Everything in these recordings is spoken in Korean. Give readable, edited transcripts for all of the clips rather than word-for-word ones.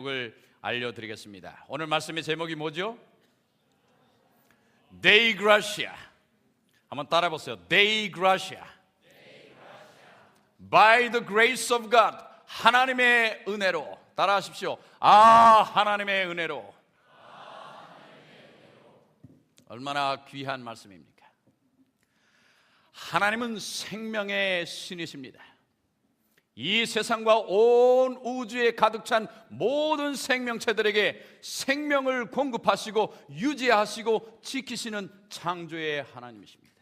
을 알려드리겠습니다. 오늘 말씀의 제목이 뭐죠? Dei Gracia. 한번 따라해 보세요. Dei Gracia. By the grace of God. 하나님의 은혜로. 따라하십시오. 하나님의 은혜로. 얼마나 귀한 말씀입니까? 하나님은 생명의 신이십니다. 이 세상과 온 우주에 가득 찬 모든 생명체들에게 생명을 공급하시고 유지하시고 지키시는 창조의 하나님이십니다.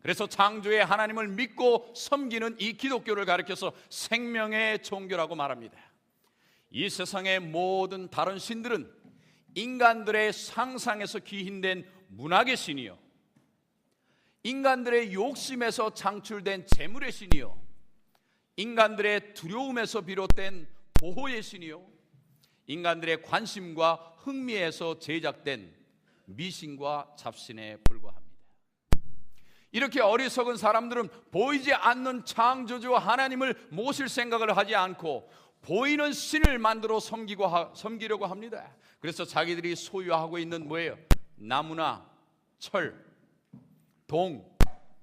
그래서 창조의 하나님을 믿고 섬기는 이 기독교를 가리켜서 생명의 종교라고 말합니다. 이 세상의 모든 다른 신들은 인간들의 상상에서 기인된 문학의 신이요, 인간들의 욕심에서 창출된 재물의 신이요, 인간들의 두려움에서 비롯된 보호의 신이요, 인간들의 관심과 흥미에서 제작된 미신과 잡신에 불과합니다. 이렇게 어리석은 사람들은 보이지 않는 창조주 하나님을 모실 생각을 하지 않고 보이는 신을 만들어 섬기려고 합니다. 그래서 자기들이 소유하고 있는 뭐예요? 나무나 철, 동,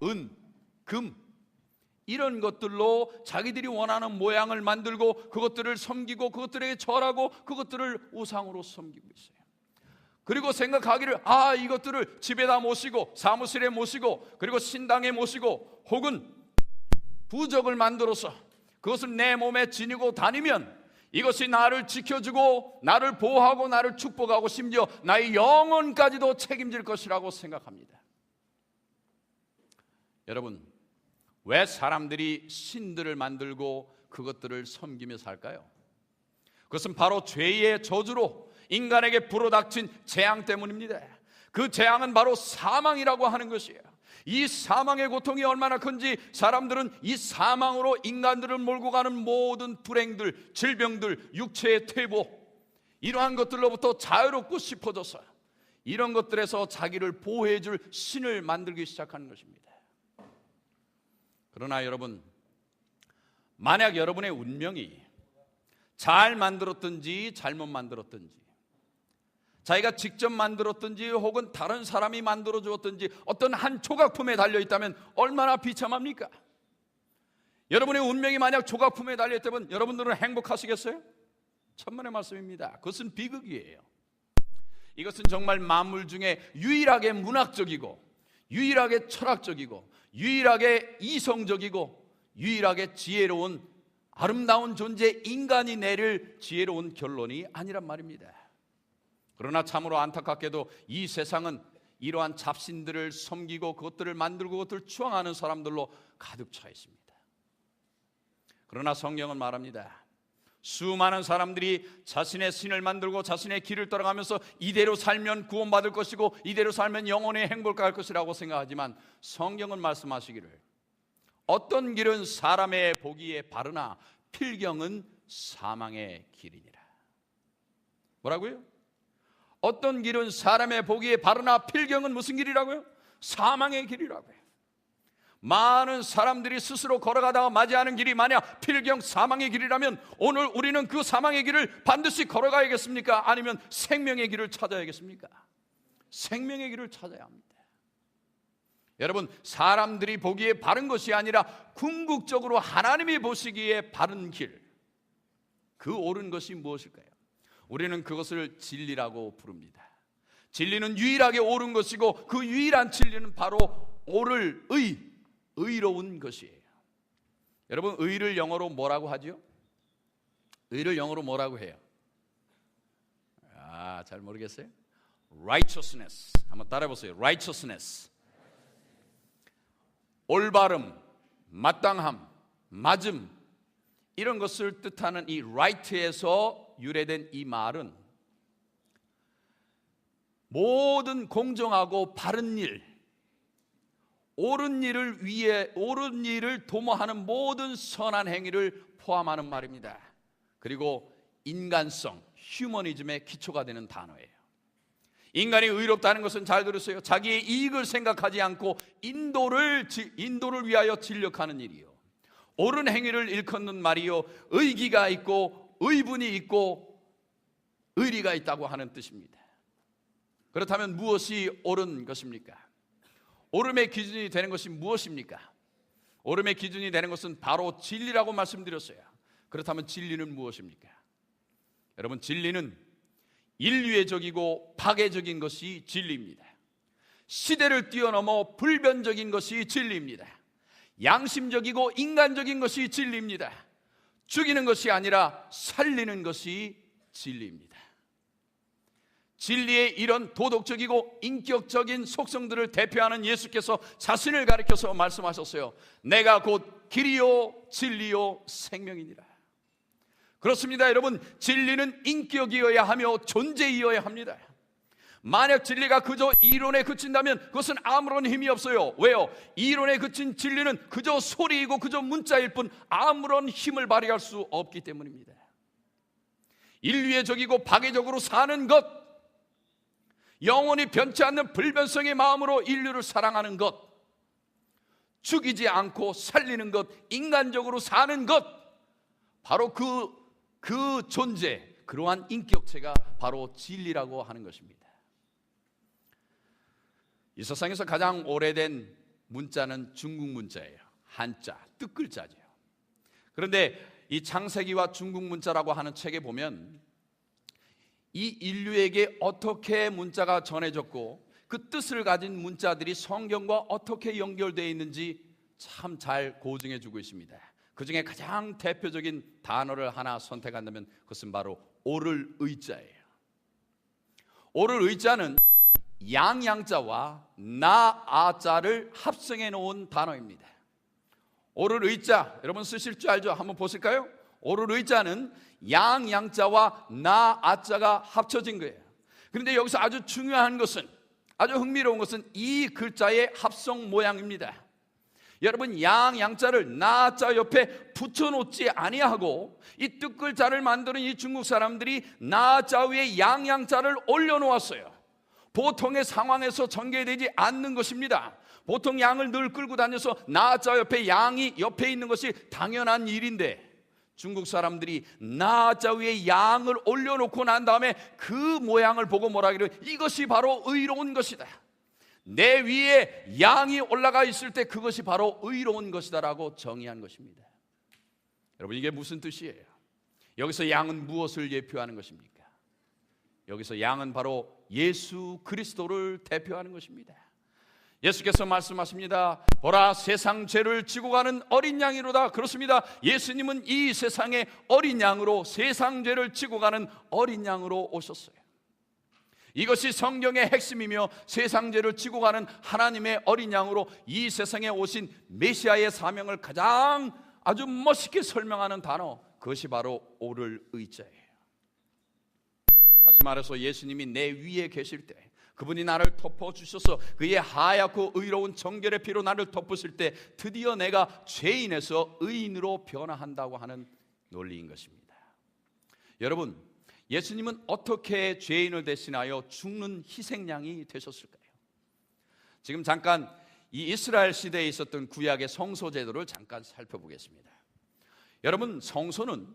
은, 금, 이런 것들로 자기들이 원하는 모양을 만들고 그것들을 섬기고 그것들에게 절하고 그것들을 우상으로 섬기고 있어요. 그리고 생각하기를 이것들을 집에다 모시고 사무실에 모시고 그리고 신당에 모시고 혹은 부적을 만들어서 그것을 내 몸에 지니고 다니면 이것이 나를 지켜주고 나를 보호하고 나를 축복하고 심지어 나의 영혼까지도 책임질 것이라고 생각합니다. 여러분, 왜 사람들이 신들을 만들고 그것들을 섬기며 살까요? 그것은 바로 죄의 저주로 인간에게 불어닥친 재앙 때문입니다. 그 재앙은 바로 사망이라고 하는 것이에요. 이 사망의 고통이 얼마나 큰지 사람들은 이 사망으로 인간들을 몰고 가는 모든 불행들, 질병들, 육체의 퇴보, 이러한 것들로부터 자유롭고 싶어져서 이런 것들에서 자기를 보호해 줄 신을 만들기 시작하는 것입니다. 그러나 여러분, 만약 여러분의 운명이 잘 만들었든지 잘못 만들었든지, 자기가 직접 만들었든지 혹은 다른 사람이 만들어 주었든지 어떤 한 조각품에 달려있다면 얼마나 비참합니까? 여러분의 운명이 만약 조각품에 달려있다면 여러분들은 행복하시겠어요? 천만의 말씀입니다. 그것은 비극이에요. 이것은 정말 만물 중에 유일하게 문학적이고 유일하게 철학적이고 유일하게 이성적이고 유일하게 지혜로운 아름다운 존재 인간이 내릴 지혜로운 결론이 아니란 말입니다. 그러나 참으로 안타깝게도 이 세상은 이러한 잡신들을 섬기고 그것들을 만들고 그것들을 추앙하는 사람들로 가득 차 있습니다. 그러나 성경은 말합니다. 수많은 사람들이 자신의 신을 만들고 자신의 길을 따라가면서 이대로 살면 구원받을 것이고 이대로 살면 영원히 행복할 것이라고 생각하지만 성경은 말씀하시기를 어떤 길은 사람의 보기에 바르나 필경은 사망의 길이니라. 뭐라고요? 어떤 길은 사람의 보기에 바르나 필경은 무슨 길이라고요? 사망의 길이라고요. 많은 사람들이 스스로 걸어가다가 맞이하는 길이 만약 필경 사망의 길이라면 오늘 우리는 그 사망의 길을 반드시 걸어가야겠습니까? 아니면 생명의 길을 찾아야겠습니까? 생명의 길을 찾아야 합니다. 여러분, 사람들이 보기에 바른 것이 아니라 궁극적으로 하나님이 보시기에 바른 길, 그 옳은 것이 무엇일까요? 우리는 그것을 진리라고 부릅니다. 진리는 유일하게 옳은 것이고 그 유일한 진리는 바로 옳을 의로운 것이에요. 여러분, 의를 영어로 뭐라고 하죠? 의를 영어로 뭐라고 해요? 잘 모르겠어요? Righteousness. 한번 따라해 보세요. Righteousness. 올바름, 마땅함, 맞음, 이런 것을 뜻하는 이 right에서 유래된 이 말은 모든 공정하고 바른 일, 옳은 일을 위해 옳은 일을 도모하는 모든 선한 행위를 포함하는 말입니다. 그리고 인간성, 휴머니즘의 기초가 되는 단어예요. 인간이 의롭다는 것은, 잘 들으세요, 자기의 이익을 생각하지 않고 인도를 위하여 진력하는 일이요, 옳은 행위를 일컫는 말이요, 의기가 있고 의분이 있고 의리가 있다고 하는 뜻입니다. 그렇다면 무엇이 옳은 것입니까? 옳음의 기준이 되는 것이 무엇입니까? 옳음의 기준이 되는 것은 바로 진리라고 말씀드렸어요. 그렇다면 진리는 무엇입니까? 여러분, 진리는 인류애적이고 파괴적인 것이 진리입니다. 시대를 뛰어넘어 불변적인 것이 진리입니다. 양심적이고 인간적인 것이 진리입니다. 죽이는 것이 아니라 살리는 것이 진리입니다. 진리의 이런 도덕적이고 인격적인 속성들을 대표하는 예수께서 자신을 가리켜서 말씀하셨어요. 내가 곧 길이요 진리요 생명이니라. 그렇습니다. 여러분, 진리는 인격이어야 하며 존재이어야 합니다. 만약 진리가 그저 이론에 그친다면 그것은 아무런 힘이 없어요. 왜요? 이론에 그친 진리는 그저 소리이고 그저 문자일 뿐 아무런 힘을 발휘할 수 없기 때문입니다. 인류애적이고 파괴적으로 사는 것, 영원히 변치 않는 불변성의 마음으로 인류를 사랑하는 것, 죽이지 않고 살리는 것, 인간적으로 사는 것, 바로 그 존재, 그러한 인격체가 바로 진리라고 하는 것입니다. 이 세상에서 가장 오래된 문자는 중국 문자예요. 한자, 뜻글자죠. 그런데 이 창세기와 중국 문자라고 하는 책에 보면 이 인류에게 어떻게 문자가 전해졌고 그 뜻을 가진 문자들이 성경과 어떻게 연결되어 있는지 참 잘 고증해 주고 있습니다. 그 중에 가장 대표적인 단어를 하나 선택한다면 그것은 바로 오를 의자예요. 오를 의자는 양양자와 나아자를 합성해 놓은 단어입니다. 오를 의자, 여러분 쓰실 줄 알죠? 한번 보실까요? 오를 의자는 양양자와 나아자가 합쳐진 거예요. 그런데 여기서 아주 중요한 것은, 아주 흥미로운 것은 이 글자의 합성 모양입니다. 여러분, 양양자를 나자 옆에 붙여놓지 아니하고 이 뜻글자를 만드는 이 중국 사람들이 나자 위에 양양자를 올려놓았어요. 보통의 상황에서 전개되지 않는 것입니다. 보통 양을 늘 끌고 다녀서 나자 옆에 양이 옆에 있는 것이 당연한 일인데 중국 사람들이 나자 위에 양을 올려놓고 난 다음에 그 모양을 보고 뭐라 그래요? 이것이 바로 의로운 것이다. 내 위에 양이 올라가 있을 때 그것이 바로 의로운 것이다 라고 정의한 것입니다. 여러분, 이게 무슨 뜻이에요? 여기서 양은 무엇을 예표하는 것입니까? 여기서 양은 바로 예수 그리스도를 대표하는 것입니다. 예수께서 말씀하십니다. 보라, 세상 죄를 지고 가는 어린 양이로다. 그렇습니다. 예수님은 이 세상의 어린 양으로, 세상 죄를 지고 가는 어린 양으로 오셨어요. 이것이 성경의 핵심이며 세상 죄를 지고 가는 하나님의 어린 양으로 이 세상에 오신 메시아의 사명을 가장 아주 멋있게 설명하는 단어, 그것이 바로 오를 의자예요. 다시 말해서 예수님이 내 위에 계실 때, 그분이 나를 덮어주셔서 그의 하얗고 의로운 정결의 피로 나를 덮으실 때 드디어 내가 죄인에서 의인으로 변화한다고 하는 논리인 것입니다. 여러분, 예수님은 어떻게 죄인을 대신하여 죽는 희생양이 되셨을까요? 지금 잠깐 이 이스라엘 시대에 있었던 구약의 성소 제도를 잠깐 살펴보겠습니다. 여러분, 성소는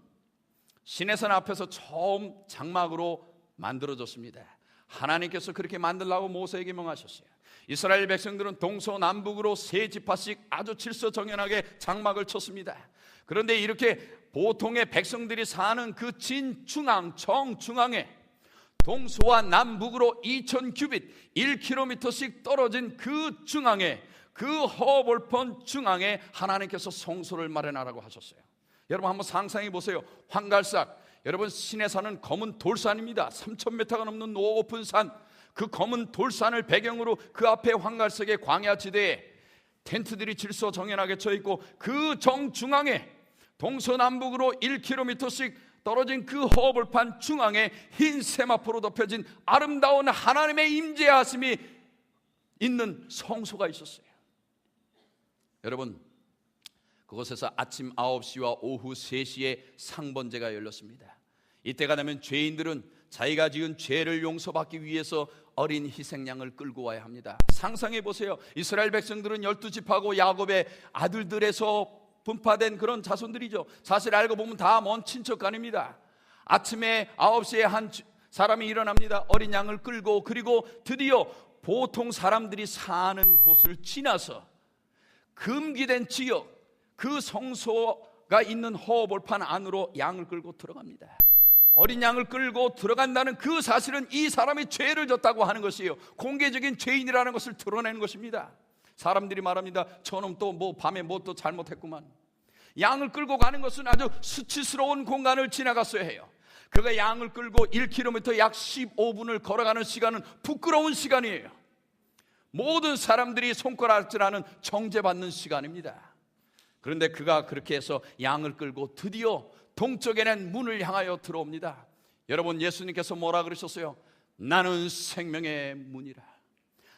시내산 앞에서 처음 장막으로 만들어졌습니다. 하나님께서 그렇게 만들라고 모세에게 명하셨어요. 이스라엘 백성들은 동서남북으로 세 지파씩 아주 질서정연하게 장막을 쳤습니다. 그런데 이렇게 보통의 백성들이 사는 그 진중앙, 정중앙에 동서와 남북으로 2000규빗 1km씩 떨어진 그 중앙에, 그 허벌판 중앙에 하나님께서 성소를 마련하라고 하셨어요. 여러분, 한번 상상해 보세요. 황갈삭, 여러분, 시내산은 검은 돌산입니다. 3000m가 넘는 높은 산, 그 검은 돌산을 배경으로 그 앞에 황갈색의 광야지대에 텐트들이 질서정연하게 쳐 있고 그 정중앙에 동서남북으로 1km씩 떨어진 그 허벌판 중앙에 흰 세마포로 덮여진 아름다운 하나님의 임재하심이 있는 성소가 있었어요. 여러분, 그곳에서 아침 9시와 오후 3시에 상번제가 열렸습니다. 이때가 되면 죄인들은 자기가 지은 죄를 용서받기 위해서 어린 희생양을 끌고 와야 합니다. 상상해 보세요. 이스라엘 백성들은 12지파고 야곱의 아들들에서 분파된 그런 자손들이죠. 사실 알고 보면 다 먼 친척 아닙니다. 아침에 9시에 한 사람이 일어납니다. 어린 양을 끌고, 그리고 드디어 보통 사람들이 사는 곳을 지나서 금기된 지역, 그 성소가 있는 허벌판 안으로 양을 끌고 들어갑니다. 어린 양을 끌고 들어간다는 그 사실은 이 사람이 죄를 졌다고 하는 것이에요. 공개적인 죄인이라는 것을 드러내는 것입니다. 사람들이 말합니다. 저놈 또 뭐 밤에 뭐 또 잘못했구만. 양을 끌고 가는 것은 아주 수치스러운 공간을 지나갔어야 해요. 그가 양을 끌고 1km 약 15분을 걸어가는 시간은 부끄러운 시간이에요. 모든 사람들이 손가락질하는 정죄받는 시간입니다. 그런데 그가 그렇게 해서 양을 끌고 드디어 동쪽에 낸 문을 향하여 들어옵니다. 여러분, 예수님께서 뭐라 그러셨어요? 나는 생명의 문이라.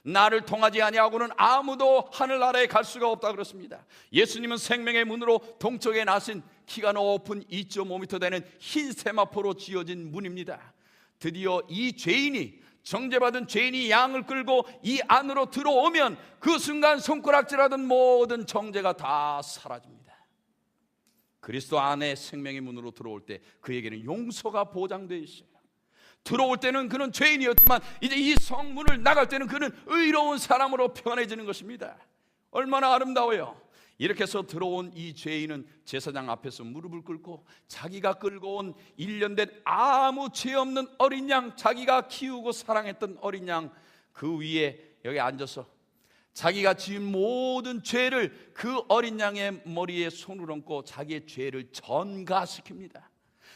나를 통하지 아니하고는 아무도 하늘나라에 갈 수가 없다 그렇습니다. 예수님은 생명의 문으로 동쪽에 나신 키가 높은 2.5m 되는 흰 세마포로 지어진 문입니다. 드디어 이 죄인이, 정죄받은 죄인이 양을 끌고 이 안으로 들어오면 그 순간 손가락질하던 모든 정죄가 다 사라집니다. 그리스도 안에 생명의 문으로 들어올 때 그에게는 용서가 보장되어 있어요. 들어올 때는 그는 죄인이었지만 이제 이 성문을 나갈 때는 그는 의로운 사람으로 변해지는 것입니다. 얼마나 아름다워요. 이렇게 해서 들어온 이 죄인은 제사장 앞에서 무릎을 꿇고 자기가 끌고 온 1년 된 아무 죄 없는 어린 양, 자기가 키우고 사랑했던 어린 양, 그 위에 여기 앉아서 자기가 지은 모든 죄를 그 어린 양의 머리에 손을 얹고 자기의 죄를 전가시킵니다.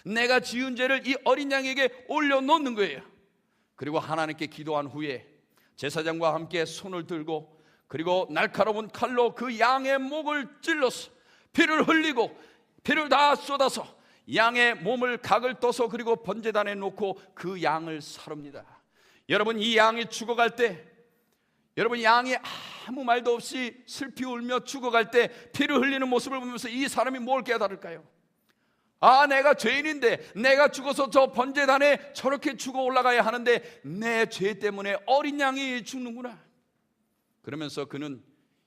내가 지은 죄를 이 어린 양에게 올려놓는 거예요. 그리고 하나님께 기도한 후에 제사장과 함께 손을 들고, 그리고 날카로운 칼로 그 양의 목을 찔러서 피를 흘리고 피를 다 쏟아서 양의 몸을 각을 떠서 그리고 번제단에 놓고 그 양을 사릅니다. 여러분, 이 양이 죽어갈 때, 여러분, 양이 아무 말도 없이 슬피 울며 죽어갈 때 피를 흘리는 모습을 보면서 이 사람이 뭘 깨달을까요? 아, 내가 죄인인데 내가 죽어서 저 번제단에 저렇게 죽어 올라가야 하는데 내 죄 때문에 어린 양이 죽는구나. 그러면서 그는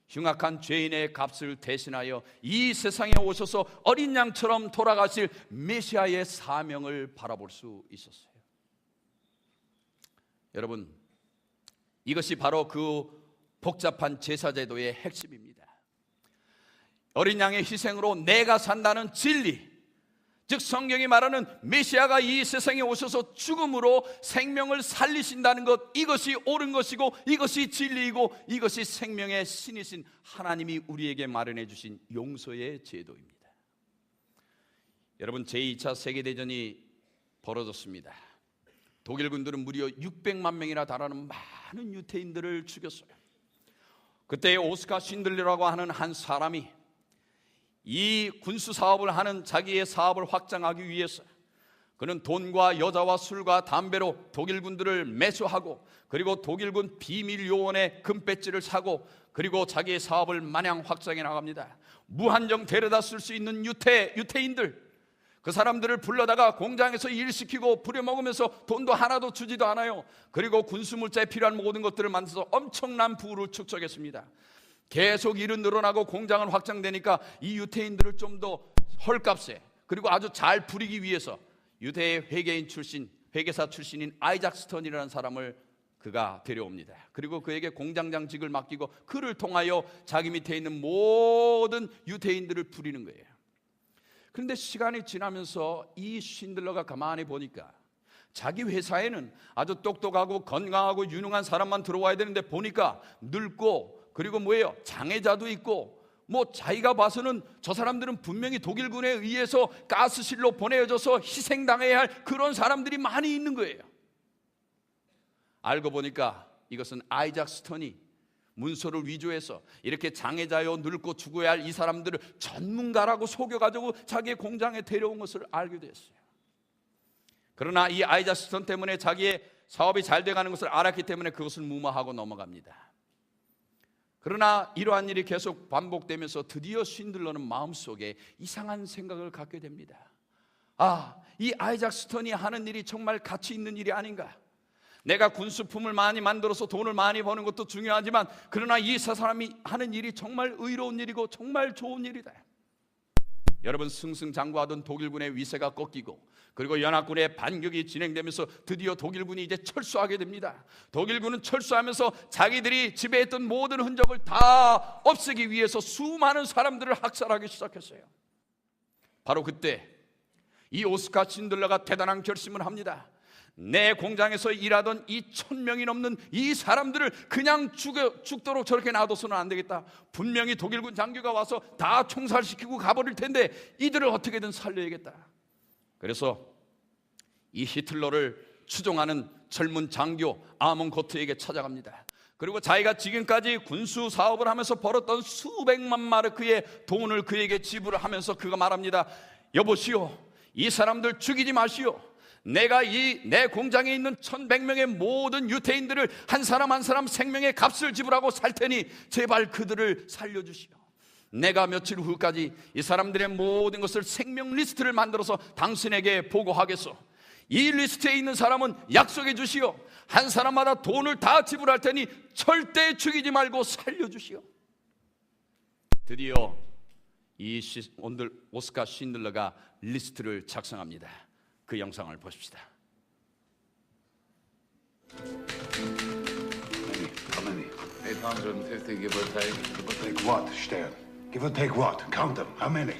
흉악한 죄인의 값을 대신하여 이 세상에 오셔서 어린 양처럼 돌아가실 메시아의 사명을 바라볼 수 있었어요. 여러분, 이것이 바로 그 복잡한 제사제도의 핵심입니다. 어린 양의 희생으로 내가 산다는 진리, 즉 성경이 말하는 메시아가 이 세상에 오셔서 죽음으로 생명을 살리신다는 것, 이것이 옳은 것이고 이것이 진리이고 이것이 생명의 신이신 하나님이 우리에게 마련해 주신 용서의 제도입니다. 여러분, 제2차 세계대전이 벌어졌습니다. 독일 군들은 무려 600만 명이나 달하는 많은 유태인들을 죽였어요. 그때 오스카 신들러라고 하는 한 사람이 이 군수 사업을 하는 자기의 사업을 확장하기 위해서 그는 돈과 여자와 술과 담배로 독일군들을 매수하고, 그리고 독일군 비밀 요원의 금배지를 사고, 그리고 자기의 사업을 마냥 확장해 나갑니다. 무한정 데려다 쓸 수 있는 유태인들, 그 사람들을 불러다가 공장에서 일시키고 부려먹으면서 돈도 하나도 주지도 않아요. 그리고 군수물자에 필요한 모든 것들을 만들어서 엄청난 부를 축적했습니다. 계속 일은 늘어나고 공장은 확장되니까 이 유태인들을 좀 더 헐값에, 그리고 아주 잘 부리기 위해서 유대의 회계사 출신인 아이작 스턴이라는 사람을 그가 데려옵니다. 그리고 그에게 공장장직을 맡기고 그를 통하여 자기 밑에 있는 모든 유태인들을 부리는 거예요. 그런데 시간이 지나면서 이 신들러가 가만히 보니까 자기 회사에는 아주 똑똑하고 건강하고 유능한 사람만 들어와야 되는데 보니까 늙고, 그리고 뭐예요? 장애자도 있고, 뭐 자기가 봐서는 저 사람들은 분명히 독일군에 의해서 가스실로 보내져서 희생당해야 할 그런 사람들이 많이 있는 거예요. 알고 보니까 이것은 아이작 스턴이 문서를 위조해서 이렇게 장애자요 늙고 죽어야 할 이 사람들을 전문가라고 속여가지고 자기의 공장에 데려온 것을 알게 됐어요. 그러나 이 아이작 스턴 때문에 자기의 사업이 잘 돼가는 것을 알았기 때문에 그것을 무마하고 넘어갑니다. 그러나 이러한 일이 계속 반복되면서 드디어 신들러는 마음속에 이상한 생각을 갖게 됩니다. 아, 이 아이작 스턴이 하는 일이 정말 가치 있는 일이 아닌가? 내가 군수품을 많이 만들어서 돈을 많이 버는 것도 중요하지만, 그러나 이 사람이 하는 일이 정말 의로운 일이고 정말 좋은 일이다. 여러분, 승승장구하던 독일군의 위세가 꺾이고 그리고 연합군의 반격이 진행되면서 드디어 독일군이 이제 철수하게 됩니다. 독일군은 철수하면서 자기들이 지배했던 모든 흔적을 다 없애기 위해서 수많은 사람들을 학살하기 시작했어요. 바로 그때 이 오스카 신들러가 대단한 결심을 합니다. 내 공장에서 일하던 이 1000명이 넘는 이 사람들을 그냥 죽도록 저렇게 놔둬서는 안 되겠다. 분명히 독일군 장교가 와서 다 총살시키고 가버릴 텐데 이들을 어떻게든 살려야겠다. 그래서 이 히틀러를 추종하는 젊은 장교 아몬고트에게 찾아갑니다. 그리고 자기가 지금까지 군수 사업을 하면서 벌었던 수백만 마르크의 돈을 그에게 지불을 하면서 그가 말합니다. 여보시오, 이 사람들 죽이지 마시오. 내가 이 내 공장에 있는 1100명의 모든 유태인들을 한 사람 한 사람 생명의 값을 지불하고 살 테니 제발 그들을 살려주시오. 내가 며칠 후까지 이 사람들의 모든 것을 생명 리스트를 만들어서 당신에게 보고하겠소. 이 리스트에 있는 사람은 약속해 주시오. 한 사람마다 돈을 다 지불할 테니 절대 죽이지 말고 살려주시오. 드디어 이 오스카 신들러가 리스트를 작성합니다. 그 영상을 보십시다. How many? 850, give or take. Give or take what, Stern? Give or take what? Count them. How many?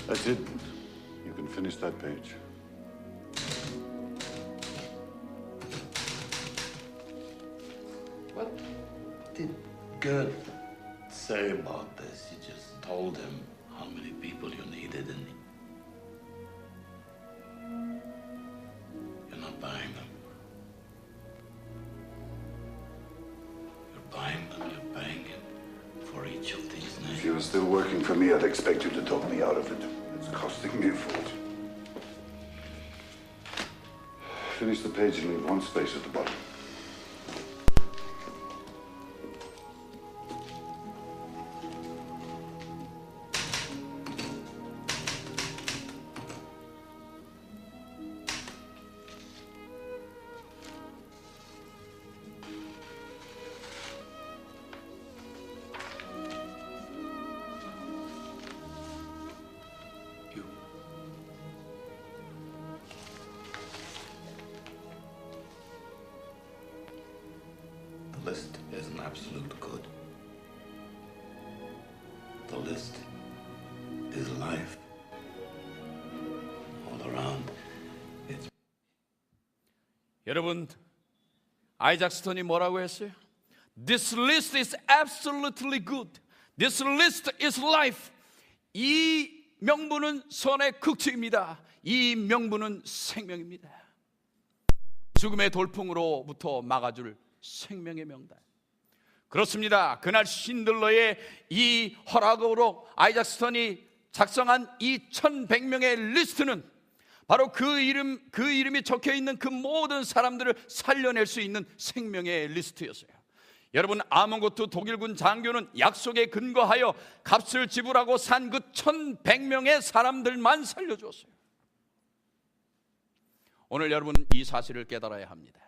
That's it. You can finish that page. What did Goethe say about this? You just told him how many people you needed and you're not buying them. You're buying them, you're paying it for each of these If names. you were still working for me, I'd expect you to talk me out of it. It's costing me a fortune. Finish the page and leave one space at the bottom. The list is an absolute good. The list is life. All around, it's 여러분, 아이작 스톤이 뭐라고 했어요? This list is absolutely good. This list is life. 이 명분은 선의 극치입니다. 이 명분은 생명입니다. 죽음의 돌풍으로부터 막아줄 생명의 명단. 그렇습니다. 그날 신들러의 이 허락으로 아이작 스톤이 작성한 이 1100명의 리스트는 바로 그 이름이 적혀 있는 그 모든 사람들을 살려낼 수 있는 생명의 리스트였어요. 여러분, 아몬고트 독일군 장교는 약속에 근거하여 값을 지불하고 산 그 1100명의 사람들만 살려주었어요. 오늘 여러분은 이 사실을 깨달아야 합니다.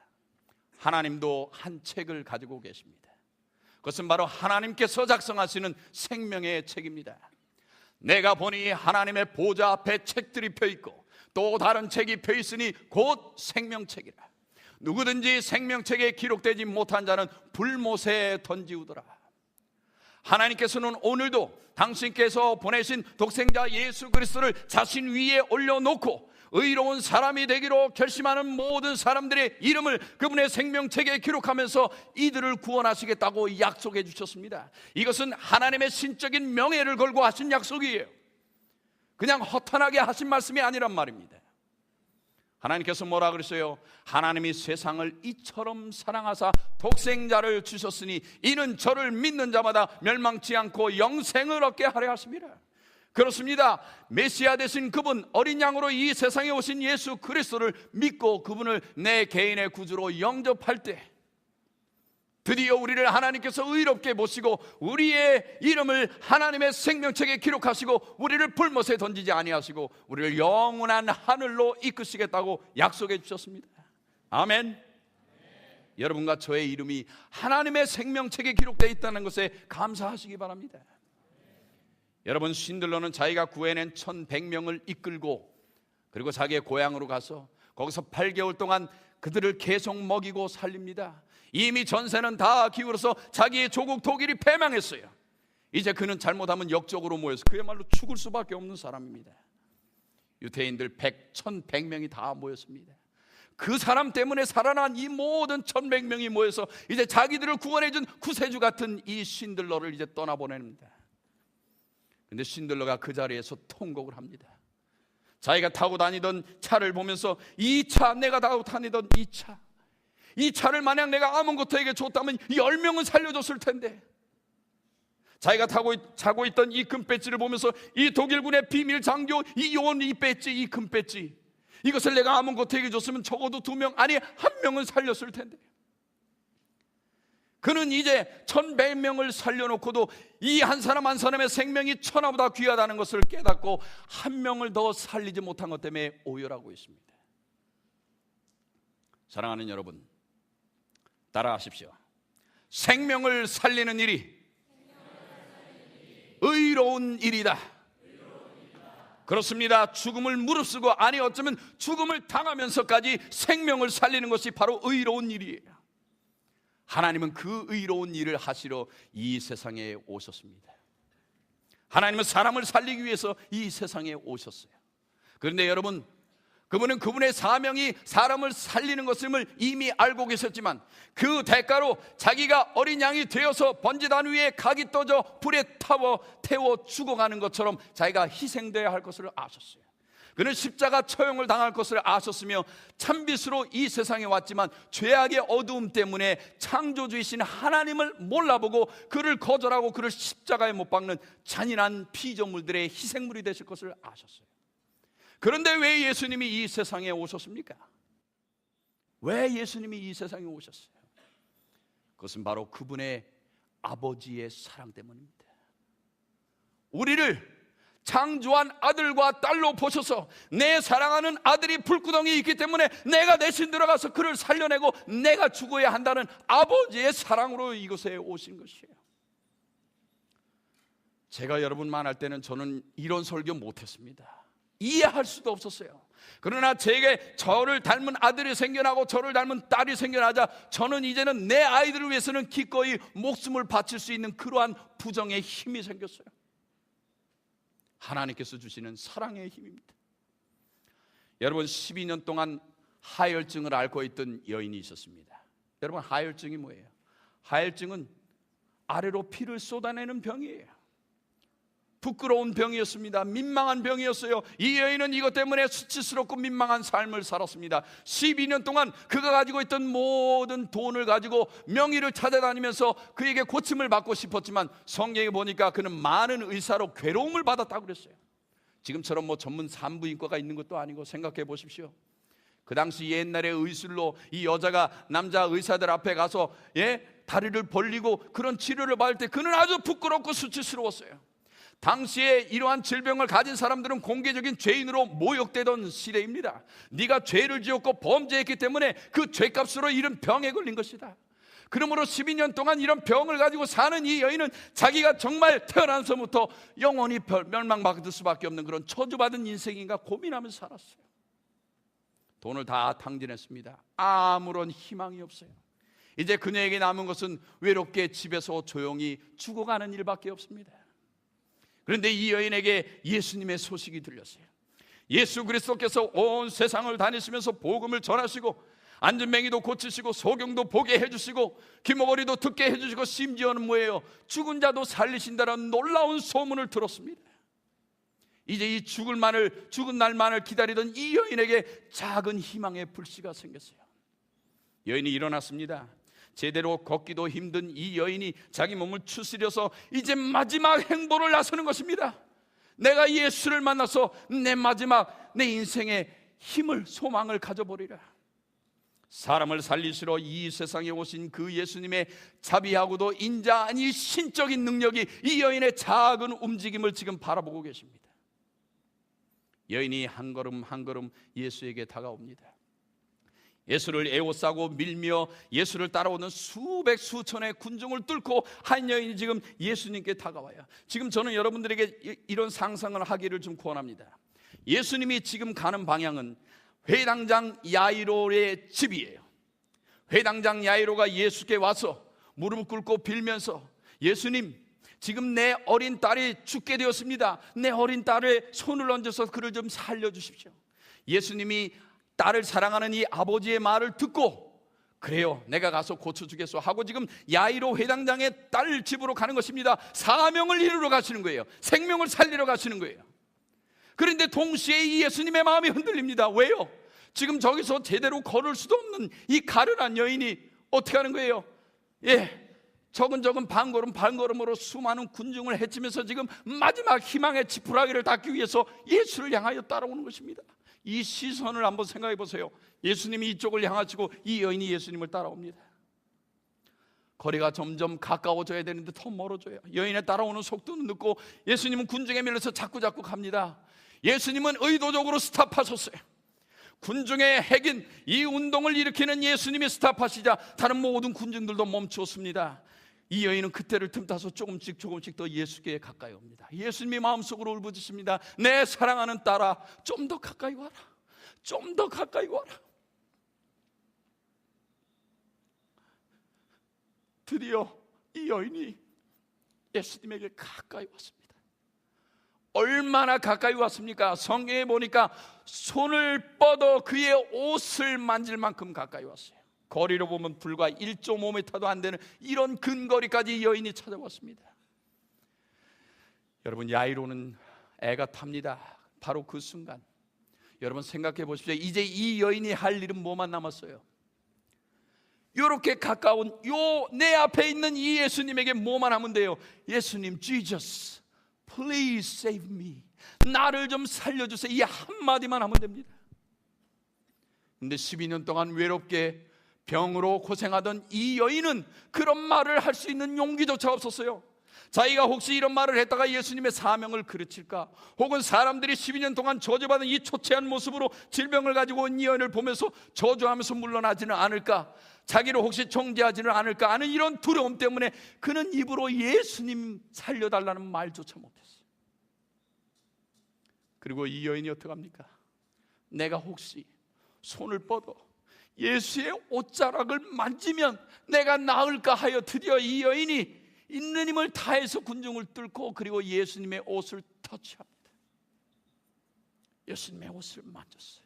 하나님도 한 책을 가지고 계십니다. 그것은 바로 하나님께서 작성하시는 생명의 책입니다. 내가 보니 하나님의 보좌 앞에 책들이 펴있고 또 다른 책이 펴있으니 곧 생명책이라. 누구든지 생명책에 기록되지 못한 자는 불못에 던지우더라. 하나님께서는 오늘도 당신께서 보내신 독생자 예수 그리스도를 자신 위에 올려놓고 의로운 사람이 되기로 결심하는 모든 사람들의 이름을 그분의 생명책에 기록하면서 이들을 구원하시겠다고 약속해 주셨습니다. 이것은 하나님의 신적인 명예를 걸고 하신 약속이에요. 그냥 허탄하게 하신 말씀이 아니란 말입니다. 하나님께서 뭐라 그랬어요? 하나님이 세상을 이처럼 사랑하사 독생자를 주셨으니 이는 저를 믿는 자마다 멸망치 않고 영생을 얻게 하려 하십니다. 그렇습니다. 메시아 되신 그분, 어린 양으로 이 세상에 오신 예수 그리스도를 믿고 그분을 내 개인의 구주로 영접할 때 드디어 우리를 하나님께서 의롭게 보시고 우리의 이름을 하나님의 생명책에 기록하시고 우리를 불못에 던지지 아니하시고 우리를 영원한 하늘로 이끄시겠다고 약속해 주셨습니다. 아멘. 여러분과 저의 이름이 하나님의 생명책에 기록되어 있다는 것에 감사하시기 바랍니다. 여러분, 신들러는 자기가 구해낸 1100명을 이끌고 그리고 자기의 고향으로 가서 거기서 8개월 동안 그들을 계속 먹이고 살립니다. 이미 전세는 다 기울어서 자기의 조국 독일이 패망했어요. 이제 그는 잘못하면 역적으로 모여서 그야말로 죽을 수밖에 없는 사람입니다. 유대인들 1100명이 다 모였습니다. 그 사람 때문에 살아난 이 모든 1100명이 모여서 이제 자기들을 구원해준 구세주 같은 이 신들러를 이제 떠나보냅니다. 근데 신들러가 그 자리에서 통곡을 합니다. 자기가 타고 다니던 차를 보면서 이 차, 내가 타고 다니던 이 차를 만약 내가 아몬고토에게 줬다면 10명은 살려줬을 텐데, 자기가 차고 있던 이 금배지를 보면서 이 독일군의 비밀 장교 이 요원 이 배지, 이 금배지, 이것을 내가 아몬고토에게 줬으면 적어도 2명, 아니 1명은 살렸을 텐데, 그는 이제 1100명을 살려놓고도 이 한 사람 한 사람의 생명이 천하보다 귀하다는 것을 깨닫고 1명을 더 살리지 못한 것 때문에 오열하고 있습니다. 사랑하는 여러분, 따라하십시오. 생명을 살리는 일이 의로운 일이다. 그렇습니다. 죽음을 무릅쓰고, 아니 어쩌면 죽음을 당하면서까지 생명을 살리는 것이 바로 의로운 일이에요. 하나님은 그 의로운 일을 하시러 이 세상에 오셨습니다. 하나님은 사람을 살리기 위해서 이 세상에 오셨어요. 그런데 여러분, 그분은 그분의 사명이 사람을 살리는 것임을 이미 알고 계셨지만 그 대가로 자기가 어린 양이 되어서 번제단 위에 각이 떠져 불에 태워 죽어가는 것처럼 자기가 희생되어야 할 것을 아셨어요. 그는 십자가 처형을 당할 것을 아셨으며 참빛으로 이 세상에 왔지만 죄악의 어두움 때문에 창조주이신 하나님을 몰라보고 그를 거절하고 그를 십자가에 못 박는 잔인한 피조물들의 희생물이 되실 것을 아셨어요. 그런데 왜 예수님이 이 세상에 오셨습니까? 왜 예수님이 이 세상에 오셨어요? 그것은 바로 그분의 아버지의 사랑 때문입니다. 우리를 창조한 아들과 딸로 보셔서 내 사랑하는 아들이 불구덩이에 있기 때문에 내가 대신 들어가서 그를 살려내고 내가 죽어야 한다는 아버지의 사랑으로 이곳에 오신 것이에요. 제가 여러분 만날 때는 저는 이런 설교 못했습니다. 이해할 수도 없었어요. 그러나 제게 저를 닮은 아들이 생겨나고 저를 닮은 딸이 생겨나자 저는 이제는 내 아이들을 위해서는 기꺼이 목숨을 바칠 수 있는 그러한 부정의 힘이 생겼어요. 하나님께서 주시는 사랑의 힘입니다. 여러분, 12년 동안 하혈증을 앓고 있던 여인이 있었습니다. 여러분, 하혈증이 뭐예요? 하혈증은 아래로 피를 쏟아내는 병이에요. 부끄러운 병이었습니다. 민망한 병이었어요. 이 여인은 이것 때문에 수치스럽고 민망한 삶을 살았습니다. 12년 동안 그가 가지고 있던 모든 돈을 가지고 명의를 찾아다니면서 그에게 고침을 받고 싶었지만 성경에 보니까 그는 많은 의사로 괴로움을 받았다고 그랬어요. 지금처럼 뭐 전문 산부인과가 있는 것도 아니고 생각해 보십시오. 그 당시 옛날의 의술로 이 여자가 남자 의사들 앞에 가서 다리를 벌리고 그런 치료를 받을 때 그는 아주 부끄럽고 수치스러웠어요. 당시에 이러한 질병을 가진 사람들은 공개적인 죄인으로 모욕되던 시대입니다. 네가 죄를 지었고 범죄했기 때문에 그 죄값으로 이런 병에 걸린 것이다. 그러므로 12년 동안 이런 병을 가지고 사는 이 여인은 자기가 정말 태어나서부터 영원히 멸망받을 수밖에 없는 그런 저주받은 인생인가 고민하면서 살았어요. 돈을 다 탕진했습니다. 아무런 희망이 없어요. 이제 그녀에게 남은 것은 외롭게 집에서 조용히 죽어가는 일밖에 없습니다. 그런데 이 여인에게 예수님의 소식이 들렸어요. 예수 그리스도께서 온 세상을 다니시면서 복음을 전하시고 안전뱅이도 고치시고 소경도 보게 해주시고 귀머거리도 듣게 해주시고 심지어는 뭐예요? 죽은 자도 살리신다는 놀라운 소문을 들었습니다. 이제 이 죽은 날만을 기다리던 이 여인에게 작은 희망의 불씨가 생겼어요. 여인이 일어났습니다. 제대로 걷기도 힘든 이 여인이 자기 몸을 추스려서 이제 마지막 행보를 나서는 것입니다. 내가 예수를 만나서 내 인생의 힘을, 소망을 가져보리라. 사람을 살리시러 이 세상에 오신 그 예수님의 자비하고도 인자하니 신적인 능력이 이 여인의 작은 움직임을 지금 바라보고 계십니다. 여인이 한 걸음 한 걸음 예수에게 다가옵니다. 예수를 에워싸고 밀며 예수를 따라오는 수백 수천의 군중을 뚫고 한 여인이 지금 예수님께 다가와요. 지금 저는 여러분들에게 이런 상상을 하기를 좀 권합니다. 예수님이 지금 가는 방향은 회당장 야이로의 집이에요. 회당장 야이로가 예수께 와서 무릎 꿇고 빌면서, 예수님, 지금 내 어린 딸이 죽게 되었습니다. 내 어린 딸의 손을 얹어서 그를 좀 살려주십시오. 예수님이 딸을 사랑하는 이 아버지의 말을 듣고, 그래요, 내가 가서 고쳐주겠소 하고 지금 야이로 회당장의 딸 집으로 가는 것입니다. 사명을 이루러 가시는 거예요. 생명을 살리러 가시는 거예요. 그런데 동시에 이 예수님의 마음이 흔들립니다. 왜요? 지금 저기서 제대로 걸을 수도 없는 이 가련한 여인이 어떻게 하는 거예요? 적은 발걸음으로 수많은 군중을 헤치면서 지금 마지막 희망의 지푸라기를 닿기 위해서 예수를 향하여 따라오는 것입니다. 이 시선을 한번 생각해 보세요. 예수님이 이쪽을 향하시고 이 여인이 예수님을 따라옵니다. 거리가 점점 가까워져야 되는데 더 멀어져요. 여인의 따라오는 속도는 늦고 예수님은 군중에 밀려서 자꾸 갑니다. 예수님은 의도적으로 스탑하셨어요. 군중의 핵인 이 운동을 일으키는 예수님이 스탑하시자 다른 모든 군중들도 멈추었습니다. 이 여인은 그때를 틈타서 조금씩 더 예수께 가까이 옵니다. 예수님이 마음속으로 울부짖습니다. 내 사랑하는 딸아, 좀 더 가까이 와라. 좀 더 가까이 와라. 드디어 이 여인이 예수님에게 가까이 왔습니다. 얼마나 가까이 왔습니까? 성경에 보니까 손을 뻗어 그의 옷을 만질 만큼 가까이 왔어요. 거리로 보면 불과 1.5m도 안 되는 이런 근거리까지 여인이 찾아왔습니다. 여러분, 야이로는 애가 탑니다. 바로 그 순간 여러분 생각해 보십시오. 이제 이 여인이 할 일은 뭐만 남았어요? 이렇게 가까운 내 앞에 있는 이 예수님에게 뭐만 하면 돼요? 예수님, Jesus, please save me. 나를 좀 살려주세요. 이 한마디만 하면 됩니다. 근데 12년 동안 외롭게 병으로 고생하던 이 여인은 그런 말을 할 수 있는 용기조차 없었어요. 자기가 혹시 이런 말을 했다가 예수님의 사명을 그르칠까, 혹은 사람들이 12년 동안 저주받은 이 초췌한 모습으로 질병을 가지고 온 이 여인을 보면서 저주하면서 물러나지는 않을까, 자기를 혹시 정죄하지는 않을까 하는 이런 두려움 때문에 그는 입으로 예수님 살려달라는 말조차 못했어요. 그리고 이 여인이 어떡합니까? 내가 혹시 손을 뻗어 예수의 옷자락을 만지면 내가 나을까 하여 드디어 이 여인이 있는 힘을 다해서 군중을 뚫고 그리고 예수님의 옷을 터치합니다. 예수님의 옷을 만졌어요.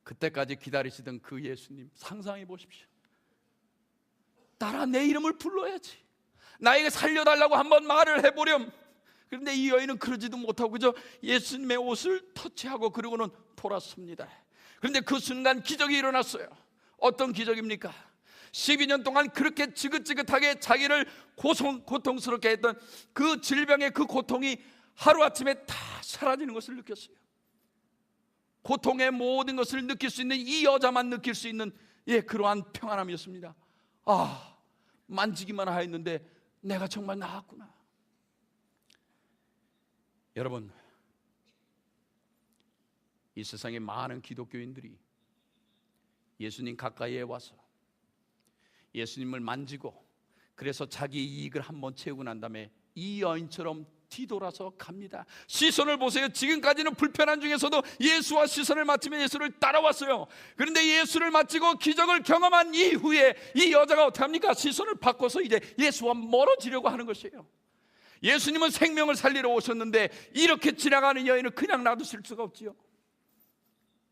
그때까지 기다리시던 그 예수님 상상해 보십시오. 따라 내 이름을 불러야지, 나에게 살려달라고 한번 말을 해보렴. 그런데 이 여인은 그러지도 못하고 그저 예수님의 옷을 터치하고 그러고는 돌아섭니다. 그런데 그 순간 기적이 일어났어요. 어떤 기적입니까? 12년 동안 그렇게 지긋지긋하게 자기를 고통스럽게 했던 그 질병의 그 고통이 하루아침에 다 사라지는 것을 느꼈어요. 고통의 모든 것을 느낄 수 있는 이 여자만 느낄 수 있는 그러한 평안함이었습니다. 아, 만지기만 하였는데 내가 정말 나았구나. 여러분, 이 세상에 많은 기독교인들이 예수님 가까이에 와서 예수님을 만지고 그래서 자기 이익을 한번 채우고 난 다음에 이 여인처럼 뒤돌아서 갑니다. 시선을 보세요. 지금까지는 불편한 중에서도 예수와 시선을 맞추며 예수를 따라왔어요. 그런데 예수를 마치고 기적을 경험한 이후에 이 여자가 어떻게 합니까? 시선을 바꿔서 이제 예수와 멀어지려고 하는 것이에요. 예수님은 생명을 살리러 오셨는데 이렇게 지나가는 여인을 그냥 놔두실 수가 없지요.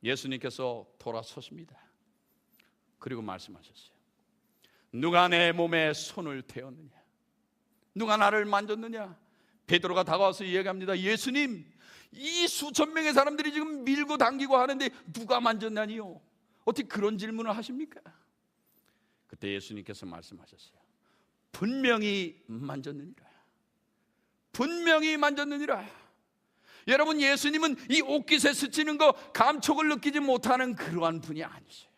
예수님께서 돌아서십니다. 그리고 말씀하셨어요. 누가 내 몸에 손을 대었느냐? 누가 나를 만졌느냐? 베드로가 다가와서 이야기합니다. 예수님, 이 수천 명의 사람들이 지금 밀고 당기고 하는데 누가 만졌나니요? 어떻게 그런 질문을 하십니까? 그때 예수님께서 말씀하셨어요. 분명히 만졌느니라. 분명히 만졌느니라. 여러분, 예수님은 이 옷깃에 스치는 거 감촉을 느끼지 못하는 그러한 분이 아니세요.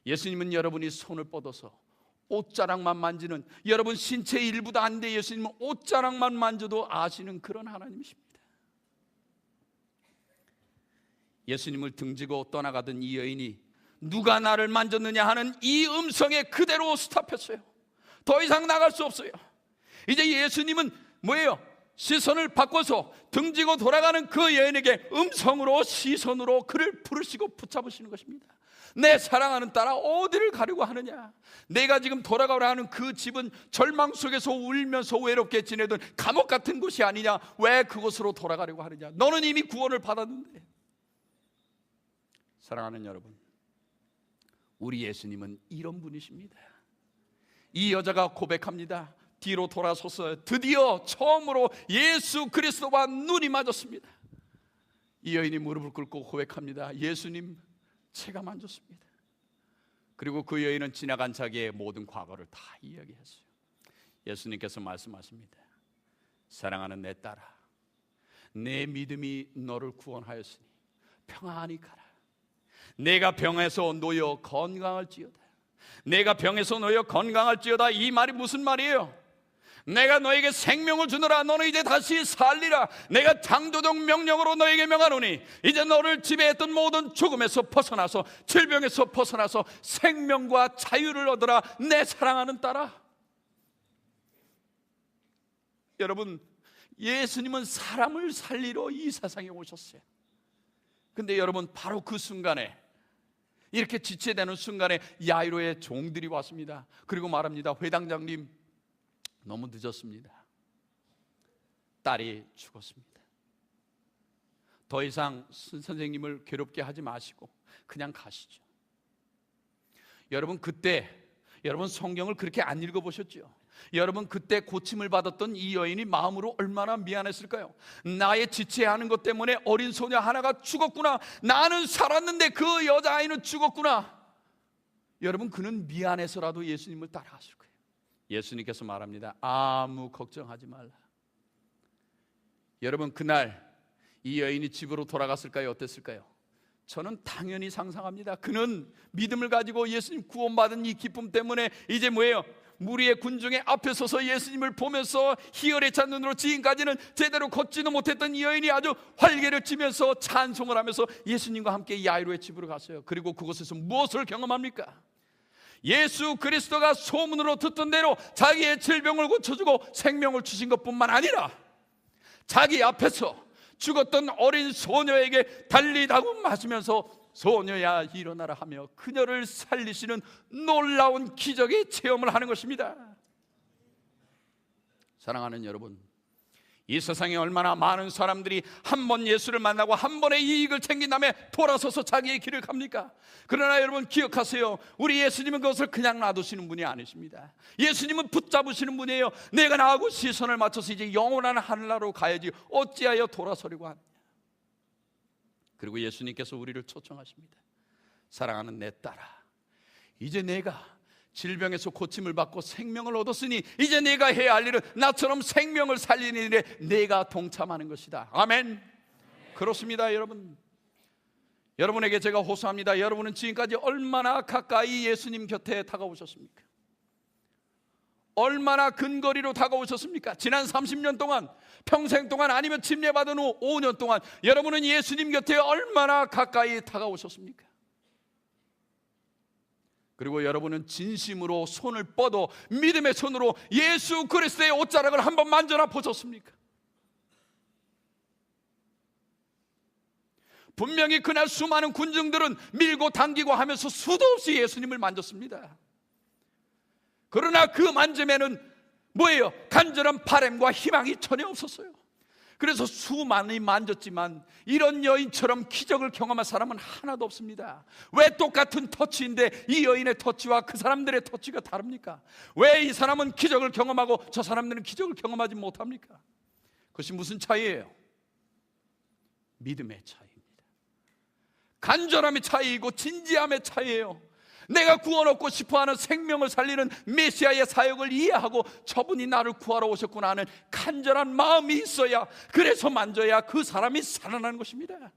예수님은 여러분이 손을 뻗어서 옷자락만 만지는, 여러분 신체의 일부도 안 돼 예수님은 옷자락만 만져도 아시는 그런 하나님이십니다. 예수님을 등지고 떠나가던 이 여인이 누가 나를 만졌느냐 하는 이 음성에 그대로 스탑했어요. 더 이상 나갈 수 없어요. 이제 예수님은 뭐예요? 시선을 바꿔서 등지고 돌아가는 그 여인에게 음성으로, 시선으로 그를 부르시고 붙잡으시는 것입니다. 내 사랑하는 딸아, 어디를 가려고 하느냐? 내가 지금 돌아가라 하는 그 집은 절망 속에서 울면서 외롭게 지내던 감옥 같은 곳이 아니냐? 왜 그곳으로 돌아가려고 하느냐? 너는 이미 구원을 받았는데. 사랑하는 여러분, 우리 예수님은 이런 분이십니다. 이 여자가 고백합니다. 뒤로 돌아서서 드디어 처음으로 예수 그리스도와 눈이 맞았습니다. 이 여인이 무릎을 꿇고 고백합니다. 예수님, 제가 만졌습니다. 그리고 그 여인은 지나간 자기의 모든 과거를 다 이야기했어요. 예수님께서 말씀하십니다. 사랑하는 내 딸아, 내 믿음이 너를 구원하였으니 평안히 가라. 내가 병에서 놓여 건강할지어다. 내가 병에서 놓여 건강할지어다. 이 말이 무슨 말이에요? 내가 너에게 생명을 주노라. 너는 이제 다시 살리라. 내가 장도적 명령으로 너에게 명하노니 이제 너를 지배했던 모든 죽음에서 벗어나서, 질병에서 벗어나서 생명과 자유를 얻으라. 내 사랑하는 딸아. 여러분, 예수님은 사람을 살리러 이 세상에 오셨어요. 근데 여러분, 바로 그 순간에, 이렇게 지체되는 순간에 야이로의 종들이 왔습니다. 그리고 말합니다. 회당장님, 너무 늦었습니다. 딸이 죽었습니다. 더 이상 선생님을 괴롭게 하지 마시고 그냥 가시죠. 여러분, 그때 여러분 성경을 그렇게 안 읽어보셨죠? 여러분, 그때 고침을 받았던 이 여인이 마음으로 얼마나 미안했을까요? 나의 지체하는 것 때문에 어린 소녀 하나가 죽었구나. 나는 살았는데 그 여자아이는 죽었구나. 여러분, 그는 미안해서라도 예수님을 따라갔을 거예요. 예수님께서 말합니다. 아무 걱정하지 말라. 여러분, 그날 이 여인이 집으로 돌아갔을까요? 어땠을까요? 저는 당연히 상상합니다. 그는 믿음을 가지고 예수님 구원받은 이 기쁨 때문에 이제 뭐예요? 무리의 군중의 앞에 서서 예수님을 보면서 희열에 찬 눈으로, 지금까지는 제대로 걷지도 못했던 이 여인이 아주 활개를 치면서 찬송을 하면서 예수님과 함께 야이로의 집으로 갔어요. 그리고 그곳에서 무엇을 경험합니까? 예수 그리스도가 소문으로 듣던 대로 자기의 질병을 고쳐주고 생명을 주신 것뿐만 아니라 자기 앞에서 죽었던 어린 소녀에게 달리다고 맞으면서 소녀야 일어나라 하며 그녀를 살리시는 놀라운 기적의 체험을 하는 것입니다. 사랑하는 여러분, 이 세상에 얼마나 많은 사람들이 한 번 예수를 만나고 한 번의 이익을 챙긴 다음에 돌아서서 자기의 길을 갑니까? 그러나 여러분 기억하세요. 우리 예수님은 그것을 그냥 놔두시는 분이 아니십니다. 예수님은 붙잡으시는 분이에요. 내가 나하고 시선을 맞춰서 이제 영원한 하늘나라로 가야지 어찌하여 돌아서려고 하느냐. 그리고 예수님께서 우리를 초청하십니다. 사랑하는 내 딸아, 이제 내가 질병에서 고침을 받고 생명을 얻었으니 이제 내가 해야 할 일은 나처럼 생명을 살리는 일에 내가 동참하는 것이다. 아멘. 그렇습니다. 여러분, 여러분에게 제가 호소합니다. 여러분은 지금까지 얼마나 가까이 예수님 곁에 다가오셨습니까? 얼마나 근거리로 다가오셨습니까? 지난 30년 동안, 평생 동안, 아니면 침례받은 후 5년 동안 여러분은 예수님 곁에 얼마나 가까이 다가오셨습니까? 그리고 여러분은 진심으로 손을 뻗어 믿음의 손으로 예수 그리스도의 옷자락을 한번 만져나 보셨습니까? 분명히 그날 수많은 군중들은 밀고 당기고 하면서 수도 없이 예수님을 만졌습니다. 그러나 그 만짐에는 뭐예요? 간절한 바람과 희망이 전혀 없었어요. 그래서 수많이 만졌지만 이런 여인처럼 기적을 경험한 사람은 하나도 없습니다. 왜 똑같은 터치인데 이 여인의 터치와 그 사람들의 터치가 다릅니까? 왜 이 사람은 기적을 경험하고 저 사람들은 기적을 경험하지 못합니까? 그것이 무슨 차이예요? 믿음의 차이입니다. 간절함의 차이이고 진지함의 차이예요. 내가 구원 얻고 싶어하는 생명을 살리는 메시아의 사역을 이해하고 저분이 나를 구하러 오셨구나 하는 간절한 마음이 있어야, 그래서 만져야 그 사람이 살아나는 것입니다.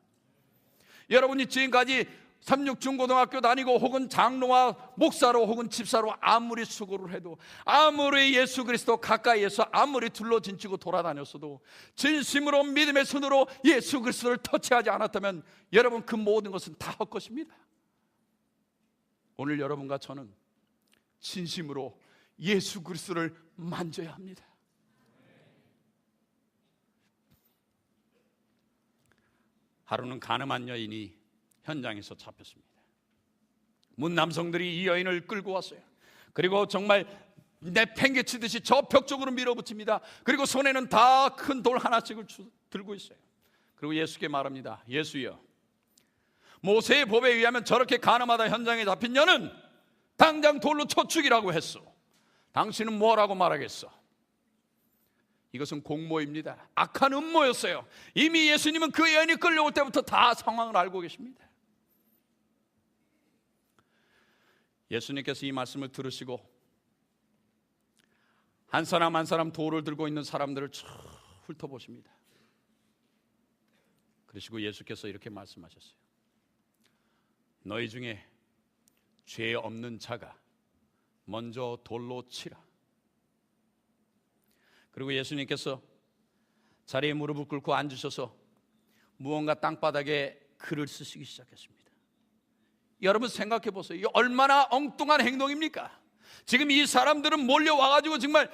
여러분이 지금까지 삼육중고등학교 다니고 혹은 장로와 목사로 혹은 집사로 아무리 수고를 해도, 아무리 예수 그리스도 가까이에서 아무리 둘러진치고 돌아다녔어도 진심으로 믿음의 손으로 예수 그리스도를 터치하지 않았다면 여러분 그 모든 것은 다 헛것입니다. 오늘 여러분과 저는 진심으로 예수 그리스도를 만져야 합니다. 하루는 가늠한 여인이 현장에서 잡혔습니다. 문 남성들이 이 여인을 끌고 왔어요. 그리고 정말 내팽개치듯이 저 벽 쪽으로 밀어붙입니다. 그리고 손에는 다 큰 돌 하나씩을 들고 있어요. 그리고 예수께 말합니다. 예수여, 모세의 법에 의하면 저렇게 가늠하다 현장에 잡힌 여는 당장 돌로 쳐 죽이라고 했어. 당신은 뭐라고 말하겠어? 이것은 공모입니다. 악한 음모였어요. 이미 예수님은 그 여인이 끌려올 때부터 다 상황을 알고 계십니다. 예수님께서 이 말씀을 들으시고 한 사람 한 사람 돌을 들고 있는 사람들을 쭉 훑어보십니다. 그러시고 예수께서 이렇게 말씀하셨어요. 너희 중에 죄 없는 자가 먼저 돌로 치라. 그리고 예수님께서 자리에 무릎을 꿇고 앉으셔서 무언가 땅바닥에 글을 쓰시기 시작했습니다. 여러분 생각해 보세요. 이게 얼마나 엉뚱한 행동입니까? 지금 이 사람들은 몰려와가지고 정말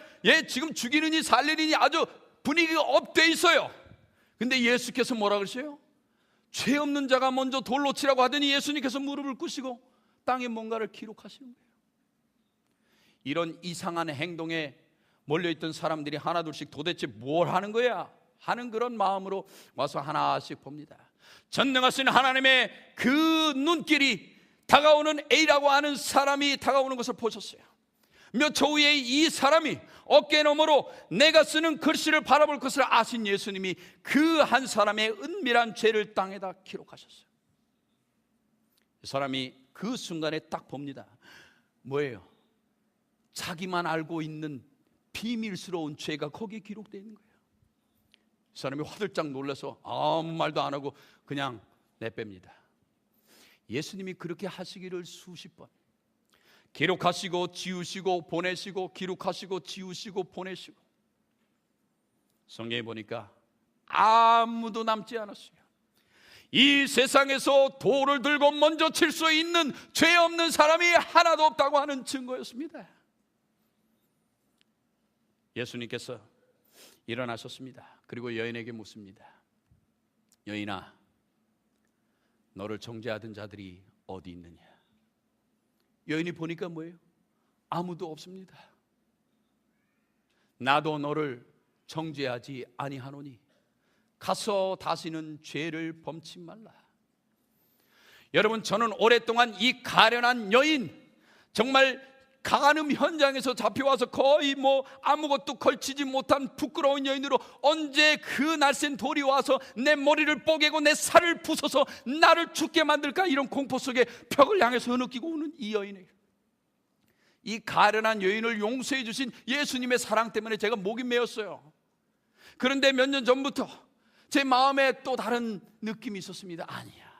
지금 죽이느니 살리느니 아주 분위기가 업돼 있어요. 근데 예수께서 뭐라 그러세요? 죄 없는 자가 먼저 돌로 치라고 하더니 예수님께서 무릎을 꿇으시고 땅에 뭔가를 기록하시는 거예요. 이런 이상한 행동에 몰려있던 사람들이 하나둘씩 도대체 뭘 하는 거야? 하는 그런 마음으로 와서 하나씩 봅니다. 전능하신 하나님의 그 눈길이 다가오는 A라고 하는 사람이 다가오는 것을 보셨어요. 몇 초 후에 이 사람이 어깨 너머로 내가 쓰는 글씨를 바라볼 것을 아신 예수님이 그 한 사람의 은밀한 죄를 땅에다 기록하셨어요. 이 사람이 그 순간에 딱 봅니다. 뭐예요? 자기만 알고 있는 비밀스러운 죄가 거기에 기록되어 있는 거예요. 이 사람이 화들짝 놀라서 아무 말도 안 하고 그냥 내뺍니다. 예수님이 그렇게 하시기를 수십 번 기록하시고 지우시고 보내시고 기록하시고 지우시고 보내시고 성경에 보니까 아무도 남지 않았어요. 이 세상에서 돌을 들고 먼저 칠 수 있는 죄 없는 사람이 하나도 없다고 하는 증거였습니다. 예수님께서 일어나셨습니다. 그리고 여인에게 묻습니다. 여인아, 너를 정죄하던 자들이 어디 있느냐? 여인이 보니까 뭐예요? 아무도 없습니다. 나도 너를 정죄하지 아니하노니 가서 다시는 죄를 범치 말라. 여러분, 저는 오랫동안 이 가련한 여인, 정말 가늠 현장에서 잡혀와서 거의 아무것도 걸치지 못한 부끄러운 여인으로 언제 그 날쌘 돌이 와서 내 머리를 뽀개고 내 살을 부숴서 나를 죽게 만들까, 이런 공포 속에 벽을 향해서 흐느끼고 오는 이 여인에게, 이 가련한 여인을 용서해 주신 예수님의 사랑 때문에 제가 목이 메었어요. 그런데 몇 년 전부터 제 마음에 또 다른 느낌이 있었습니다. 아니야,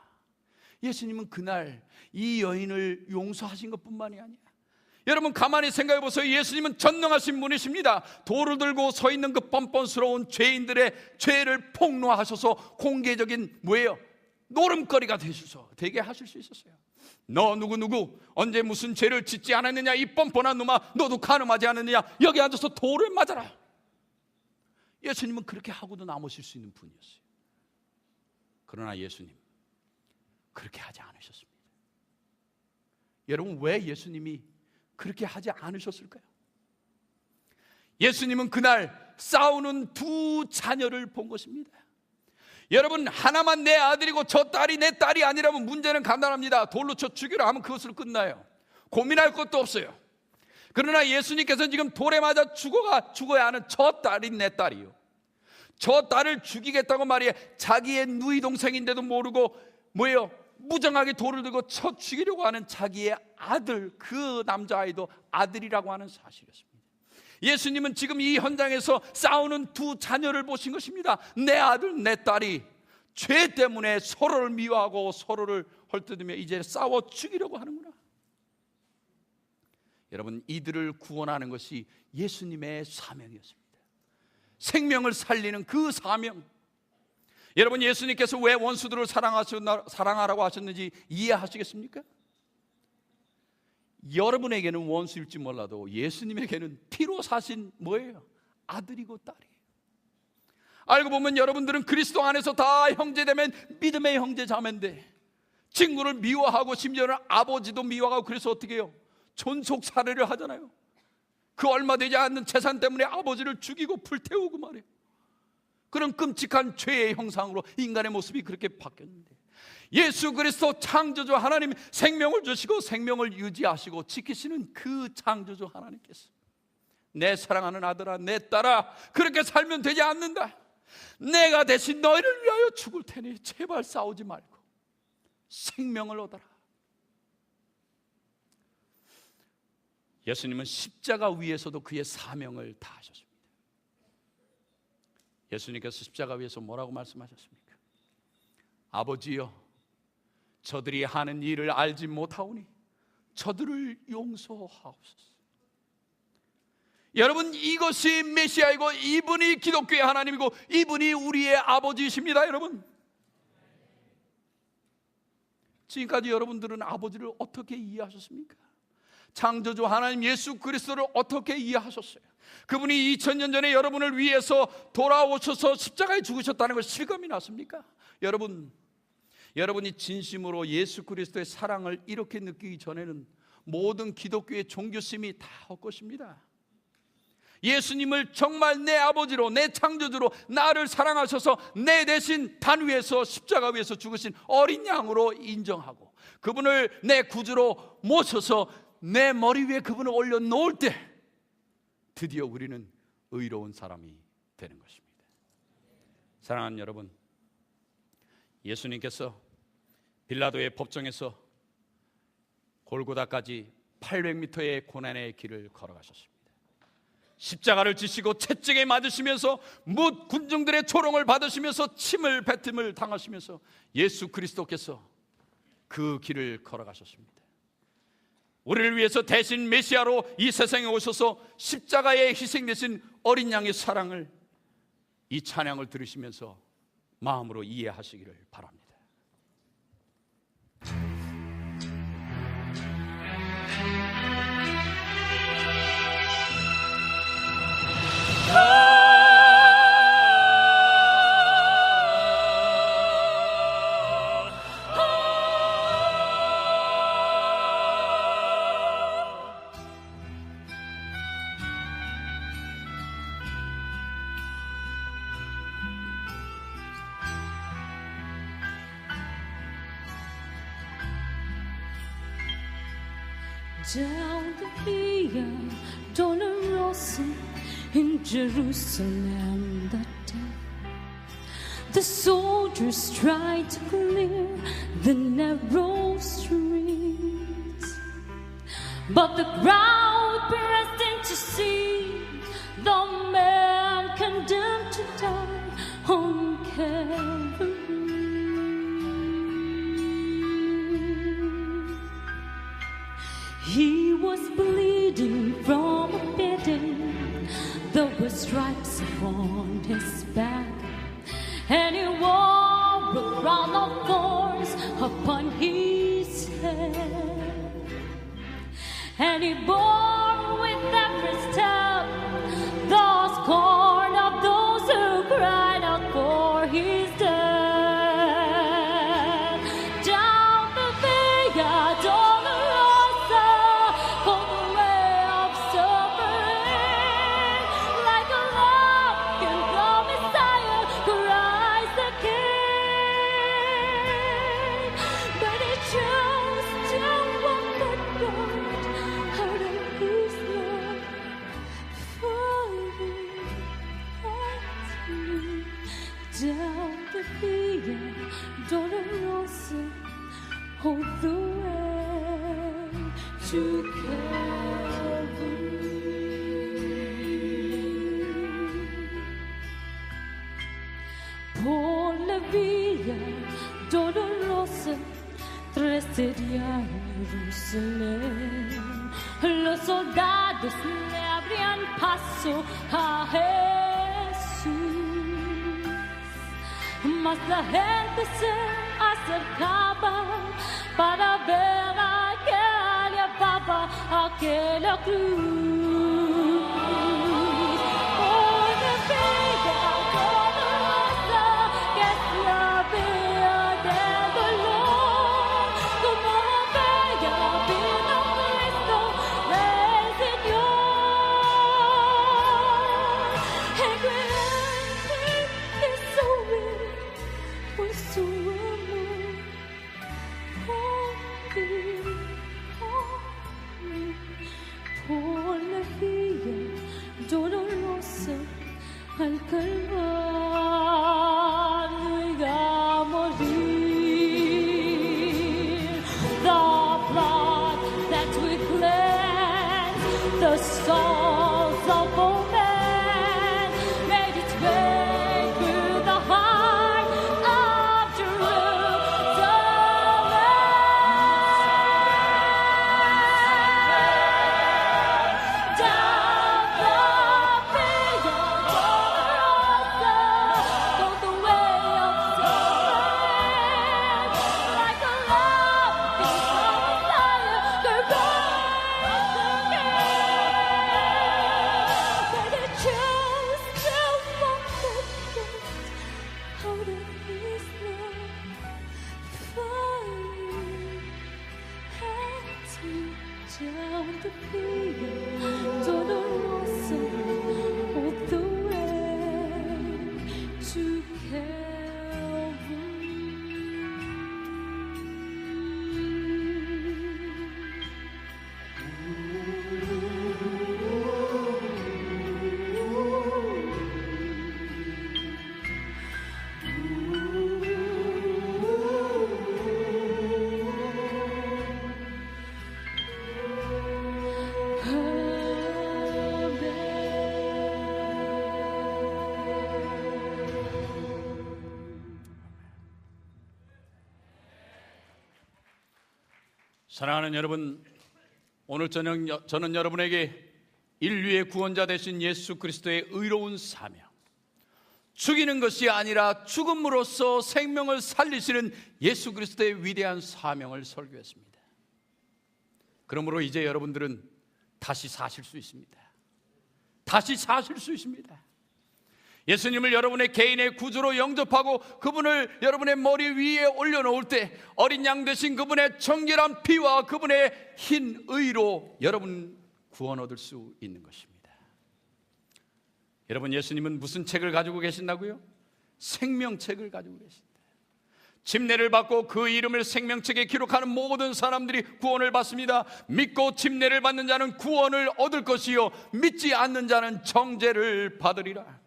예수님은 그날 이 여인을 용서하신 것뿐만이 아니야. 여러분 가만히 생각해 보세요. 예수님은 전능하신 분이십니다. 돌을 들고 서 있는 그 뻔뻔스러운 죄인들의 죄를 폭로하셔서 공개적인 노름거리가 되게 하실 수 있었어요. 너 누구 언제 무슨 죄를 짓지 않았느냐, 이 뻔뻔한 놈아, 너도 간음하지 않았느냐, 여기 앉아서 돌을 맞아라. 예수님은 그렇게 하고도 남으실 수 있는 분이었어요. 그러나 예수님 그렇게 하지 않으셨습니다. 여러분, 왜 예수님이 그렇게 하지 않으셨을까요? 예수님은 그날 싸우는 두 자녀를 본 것입니다. 여러분, 하나만 내 아들이고 저 딸이 내 딸이 아니라면 문제는 간단합니다. 돌로 쳐 죽이라 하면 그것으로 끝나요. 고민할 것도 없어요. 그러나 예수님께서는 지금 돌에 맞아 죽어야 하는 저 딸이 내 딸이요, 저 딸을 죽이겠다고 말이에요. 자기의 누이 동생인데도 모르고 무정하게 돌을 들고 쳐 죽이려고 하는 자기의 아들, 그 남자아이도 아들이라고 하는 사실이었습니다. 예수님은 지금 이 현장에서 싸우는 두 자녀를 보신 것입니다. 내 아들, 내 딸이 죄 때문에 서로를 미워하고 서로를 헐뜯으며 이제 싸워 죽이려고 하는구나. 여러분, 이들을 구원하는 것이 예수님의 사명이었습니다. 생명을 살리는 그 사명. 여러분, 예수님께서 왜 원수들을 사랑하라고 하셨는지 이해하시겠습니까? 여러분에게는 원수일지 몰라도 예수님에게는 피로 사신 뭐예요? 아들이고 딸이에요. 알고 보면 여러분들은 그리스도 안에서 다 형제되면 믿음의 형제 자매인데, 친구를 미워하고 심지어는 아버지도 미워하고, 그래서 어떻게 해요? 존속 살해를 하잖아요. 그 얼마 되지 않는 재산 때문에 아버지를 죽이고 불태우고 말이에요. 그런 끔찍한 죄의 형상으로 인간의 모습이 그렇게 바뀌었는데, 예수 그리스도 창조주 하나님 생명을 주시고 생명을 유지하시고 지키시는 그 창조주 하나님께서 내 사랑하는 아들아, 내 딸아, 그렇게 살면 되지 않는다. 내가 대신 너희를 위하여 죽을 테니 제발 싸우지 말고 생명을 얻어라. 예수님은 십자가 위에서도 그의 사명을 다하셨습니다. 예수님께서 십자가 위에서 뭐라고 말씀하셨습니까? 아버지여, 저들이 하는 일을 알지 못하오니 저들을 용서하옵소서. 여러분, 이것이 메시아이고 이분이 기독교의 하나님이고 이분이 우리의 아버지이십니다. 여러분, 지금까지 여러분들은 아버지를 어떻게 이해하셨습니까? 창조주 하나님 예수 그리스도를 어떻게 이해하셨어요? 그분이 2000년 전에 여러분을 위해서 돌아오셔서 십자가에 죽으셨다는 걸 실감이 났습니까? 여러분이 진심으로 예수 그리스도의 사랑을 이렇게 느끼기 전에는 모든 기독교의 종교심이 다 헛것입니다. 예수님을 정말 내 아버지로, 내 창조주로 나를 사랑하셔서 내 대신 단 위에서 십자가 위에서 죽으신 어린 양으로 인정하고 그분을 내 구주로 모셔서 내 머리 위에 그분을 올려놓을 때 드디어 우리는 의로운 사람이 되는 것입니다. 사랑하는 여러분, 예수님께서 빌라도의 법정에서 골고다까지 800m의 고난의 길을 걸어가셨습니다. 십자가를 지시고 채찍에 맞으시면서 뭇 군중들의 조롱을 받으시면서 침을 뱉음을 당하시면서 예수 그리스도께서 그 길을 걸어가셨습니다. 우리를 위해서 대신 메시아로 이 세상에 오셔서 십자가에 희생되신 어린 양의 사랑을, 이 찬양을 들으시면서 마음으로 이해하시기를 바랍니다. Down the Via Dolorosa in Jerusalem that day, the soldiers tried to clear the narrow streets, but the crowd pressed in to see the man condemned to die on Calvary. He was bleeding from a beating. There were stripes upon his back, and he wore a crown of thorns upon his head. And he bore with every step the scorn of those who cried out for his death. Down the Via Dolorosa, on the way of suffering, like a lamb in the Messiah, cries the King. But he chose to walk that road out of asediar Jerusalén. Los soldados le abrían paso a Jesús, mas la gente se acercaba para ver a que llevaba aquella cruz. Una vida dolorosa que se había de dolor, como bella vino Cristo el Señor. And when His soul por su amor, por la vía dolorosa al Calvario a morir. The blood that will cleanse the souls of all men made its way through the heart of Jerusalem. Down the via dolorosa, go the way of suffering, like a lamb before the fire, the rise again. But they chose to walk the dust out of His love, fire down the via dolorosa, all the way to 사랑하는 여러분, 오늘 저녁 저는 여러분에게 인류의 구원자 되신 예수 그리스도의 의로운 사명, 죽이는 것이 아니라 죽음으로써 생명을 살리시는 예수 그리스도의 위대한 사명을 설교했습니다. 그러므로 이제 여러분들은 다시 사실 수 있습니다. 다시 사실 수 있습니다. 예수님을 여러분의 개인의 구주로 영접하고 그분을 여러분의 머리 위에 올려놓을 때 어린 양 대신 그분의 정결한 피와 그분의 흰 의로 여러분 구원 얻을 수 있는 것입니다. 여러분, 예수님은 무슨 책을 가지고 계신다고요? 생명책을 가지고 계신다. 침례를 받고 그 이름을 생명책에 기록하는 모든 사람들이 구원을 받습니다. 믿고 침례를 받는 자는 구원을 얻을 것이요 믿지 않는 자는 정죄를 받으리라.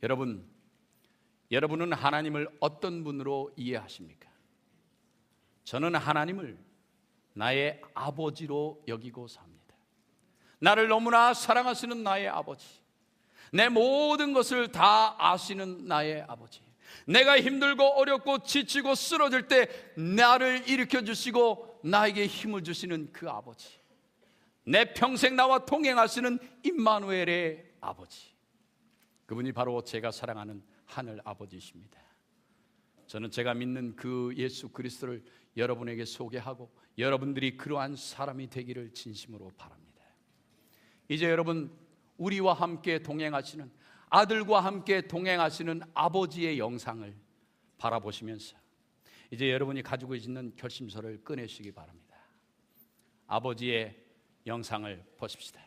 여러분은 하나님을 어떤 분으로 이해하십니까? 저는 하나님을 나의 아버지로 여기고 삽니다. 나를 너무나 사랑하시는 나의 아버지, 내 모든 것을 다 아시는 나의 아버지, 내가 힘들고 어렵고 지치고 쓰러질 때 나를 일으켜 주시고 나에게 힘을 주시는 그 아버지, 내 평생 나와 동행하시는 임마누엘의 아버지, 그분이 바로 제가 사랑하는 하늘 아버지이십니다. 저는 제가 믿는 그 예수 그리스도를 여러분에게 소개하고 여러분들이 그러한 사람이 되기를 진심으로 바랍니다. 이제 여러분, 우리와 함께 동행하시는, 아들과 함께 동행하시는 아버지의 영상을 바라보시면서 이제 여러분이 가지고 있는 결심서를 꺼내시기 바랍니다. 아버지의 영상을 보십시다.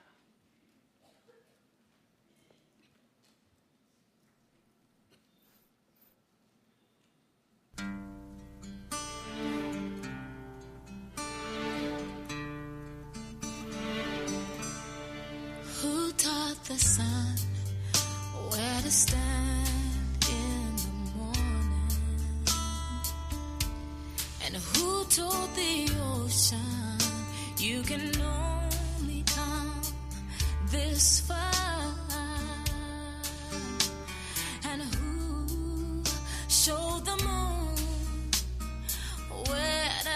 Who taught the sun where to stand in the morning? And who told the ocean you can only come this far? And who showed the moon where to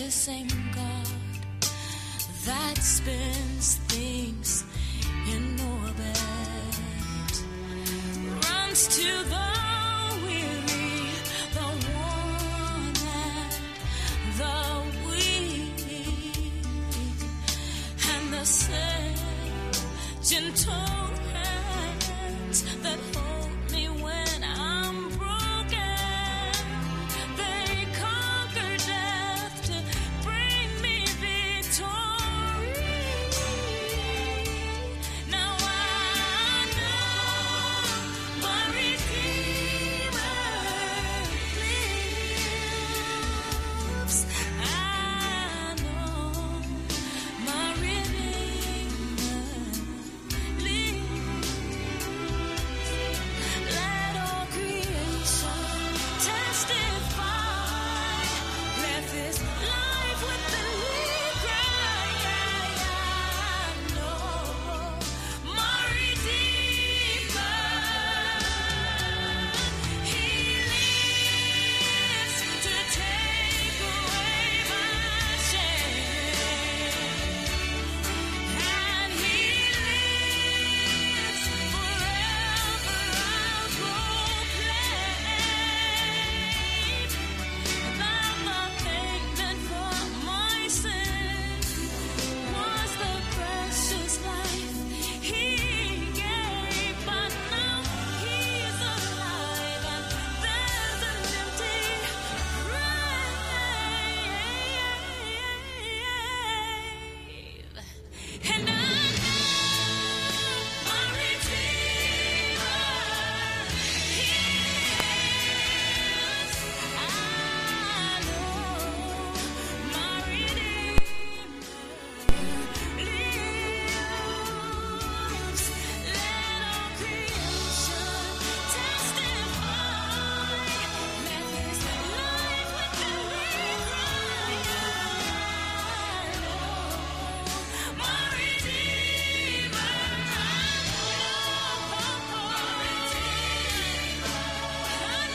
the same God that spins things in orbit, runs to the weary, the worn and the weak, and the same gentle hands that hold me when I'm broken. They conquer death to bring me victory. Now I know my Redeemer lives. I know my Redeemer lives. Let all creation testify. Let this life with the lead cry. I know my Redeemer. He lives to take away my shame, and He lives forever. I'll proclaim that the payment for my sin was the precious life He gave. But now He's alive, and there's an empty grave. And I know my Redeemer. He lives. I know my Redeemer lives. Let all creation testify. Let this life with the lead cry. I know my Redeemer. I know my Redeemer. I know my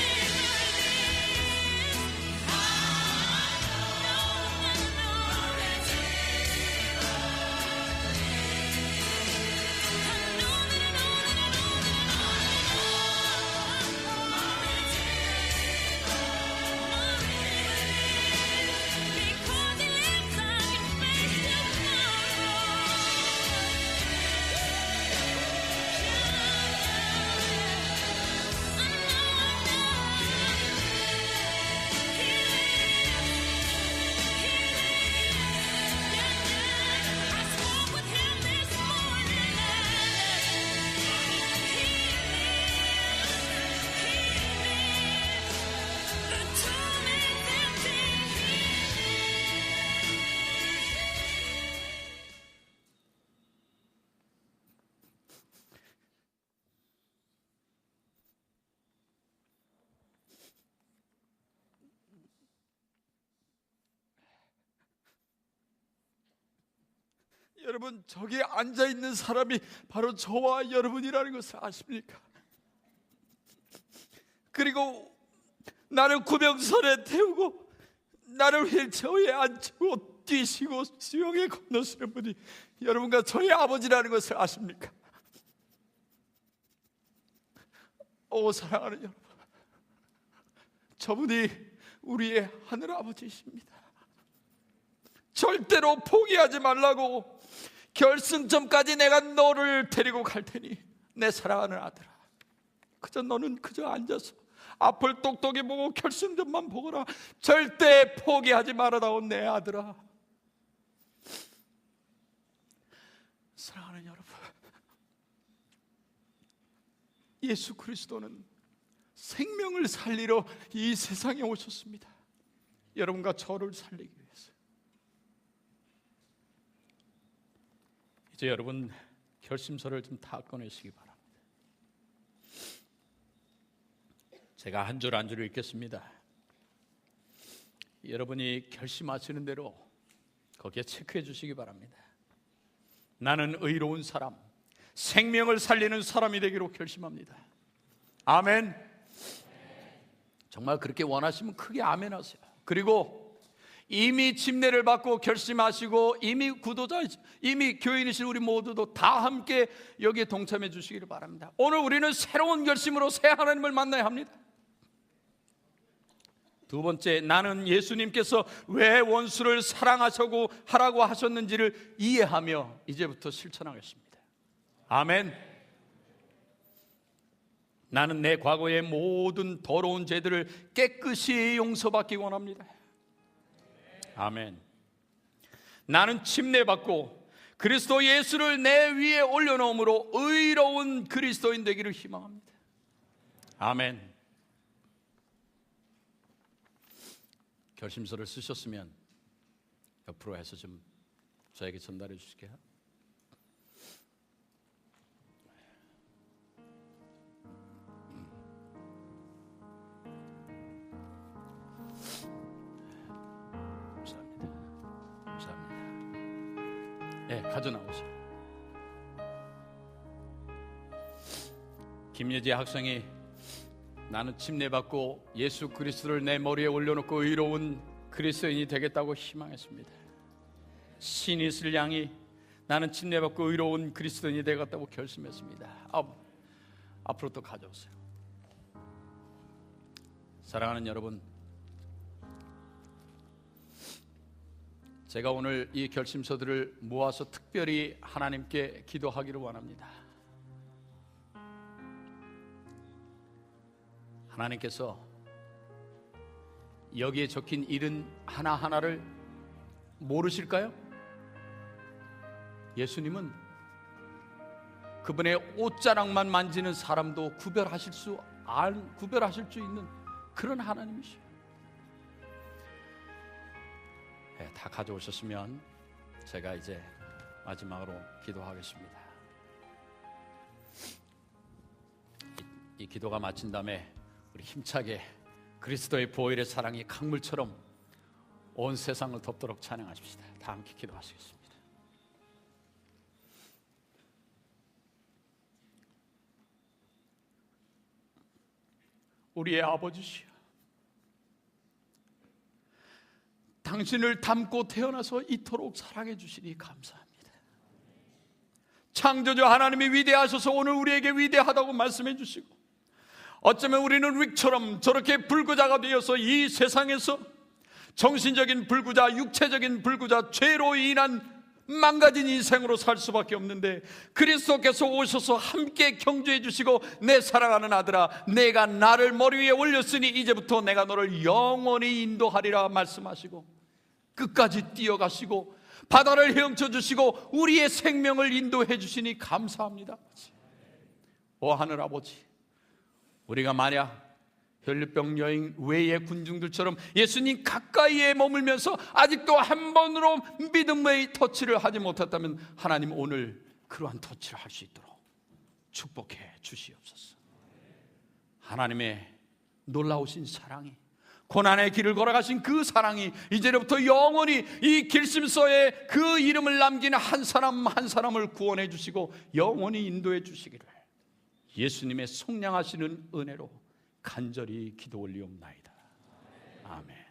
Redeemer lives. I know my because He lives, I can face I spoke with Him this morning, the tomb is empty. 여러분, 저기 앉아 있는 사람이 바로 저와 여러분이라는 것을 아십니까? 그리고 나를 구명선에 태우고 나를 휠체어에 앉히고 뛰시고 수영에 건너시는 분이 여러분과 저의 아버지라는 것을 아십니까? 오, 사랑하는 여러분, 저분이 우리의 하늘 아버지이십니다. 절대로 포기하지 말라고, 결승점까지 내가 너를 데리고 갈 테니 내 사랑하는 아들아, 너는 그저 앉아서 앞을 똑똑히 보고 결승점만 보거라. 절대 포기하지 말아다오 내 아들아. 사랑하는 여러분, 예수 그리스도는 생명을 살리러 이 세상에 오셨습니다. 여러분과 저를 살리기 위해서. 이제 여러분 결심서를 좀 다 꺼내시기 바랍니다. 제가 한 줄 한 줄 읽겠습니다. 여러분이 결심하시는 대로 거기에 체크해 주시기 바랍니다. 나는 의로운 사람, 생명을 살리는 사람이 되기로 결심합니다. 아멘. 정말 그렇게 원하시면 크게 아멘 하세요. 그리고 이미 침례를 받고 결심하시고 이미 구도자, 이미 교인이신 우리 모두도 다 함께 여기에 동참해 주시기를 바랍니다. 오늘 우리는 새로운 결심으로 새 하나님을 만나야 합니다. 두 번째, 나는 예수님께서 왜 원수를 사랑하시고 하라고 하셨는지를 이해하며 이제부터 실천하겠습니다. 아멘. 나는 내 과거의 모든 더러운 죄들을 깨끗이 용서받기 원합니다. 아멘. 나는 침례받고 그리스도 예수를 내 위에 올려놓음으로 의로운 그리스도인 되기를 희망합니다. 아멘. 결심서를 쓰셨으면 옆으로 해서 좀 저에게 전달해 주실게요. 네, 가져나오세요. 김예지 학생이 나는 침례받고 예수 그리스도를 내 머리에 올려놓고 의로운 그리스도인이 되겠다고 희망했습니다. 신이슬 양이 나는 침례받고 의로운 그리스도인이 되겠다고 결심했습니다. 앞으로 또 가져오세요. 사랑하는 여러분, 제가 오늘 이 결심서들을 모아서 특별히 하나님께 기도하기를 원합니다. 하나님께서 여기에 적힌 일은 하나하나를 모르실까요? 예수님은 그분의 옷자락만 만지는 사람도 구별하실 수 있는 그런 하나님이시죠. 네, 다 가져오셨으면 제가 이제 마지막으로 기도하겠습니다. 이 기도가 마친 다음에 우리 힘차게 그리스도의 보혈의 사랑이 강물처럼 온 세상을 덮도록 찬양하십시다. 다 함께 기도하시겠습니다. 우리의 아버지시여, 당신을 닮고 태어나서 이토록 사랑해 주시니 감사합니다. 창조주 하나님이 위대하셔서 오늘 우리에게 위대하다고 말씀해 주시고, 어쩌면 우리는 릭처럼 저렇게 불구자가 되어서 이 세상에서 정신적인 불구자, 육체적인 불구자, 죄로 인한 망가진 인생으로 살 수밖에 없는데, 그리스도께서 오셔서 함께 경주해 주시고, 내 사랑하는 아들아, 내가 나를 머리 위에 올렸으니 이제부터 내가 너를 영원히 인도하리라 말씀하시고 끝까지 뛰어가시고 바다를 헤엄쳐 주시고 우리의 생명을 인도해 주시니 감사합니다. 오 하늘 아버지, 우리가 만약 혈류병 여인 외의 군중들처럼 예수님 가까이에 머물면서 아직도 한 번으로 믿음의 터치를 하지 못했다면, 하나님 오늘 그러한 터치를 할 수 있도록 축복해 주시옵소서. 하나님의 놀라우신 사랑이, 고난의 길을 걸어가신 그 사랑이 이제부터 영원히 이 길심서에 그 이름을 남긴 한 사람 한 사람을 구원해 주시고 영원히 인도해 주시기를 예수님의 속량하시는 은혜로 간절히 기도 올리옵나이다. 아멘.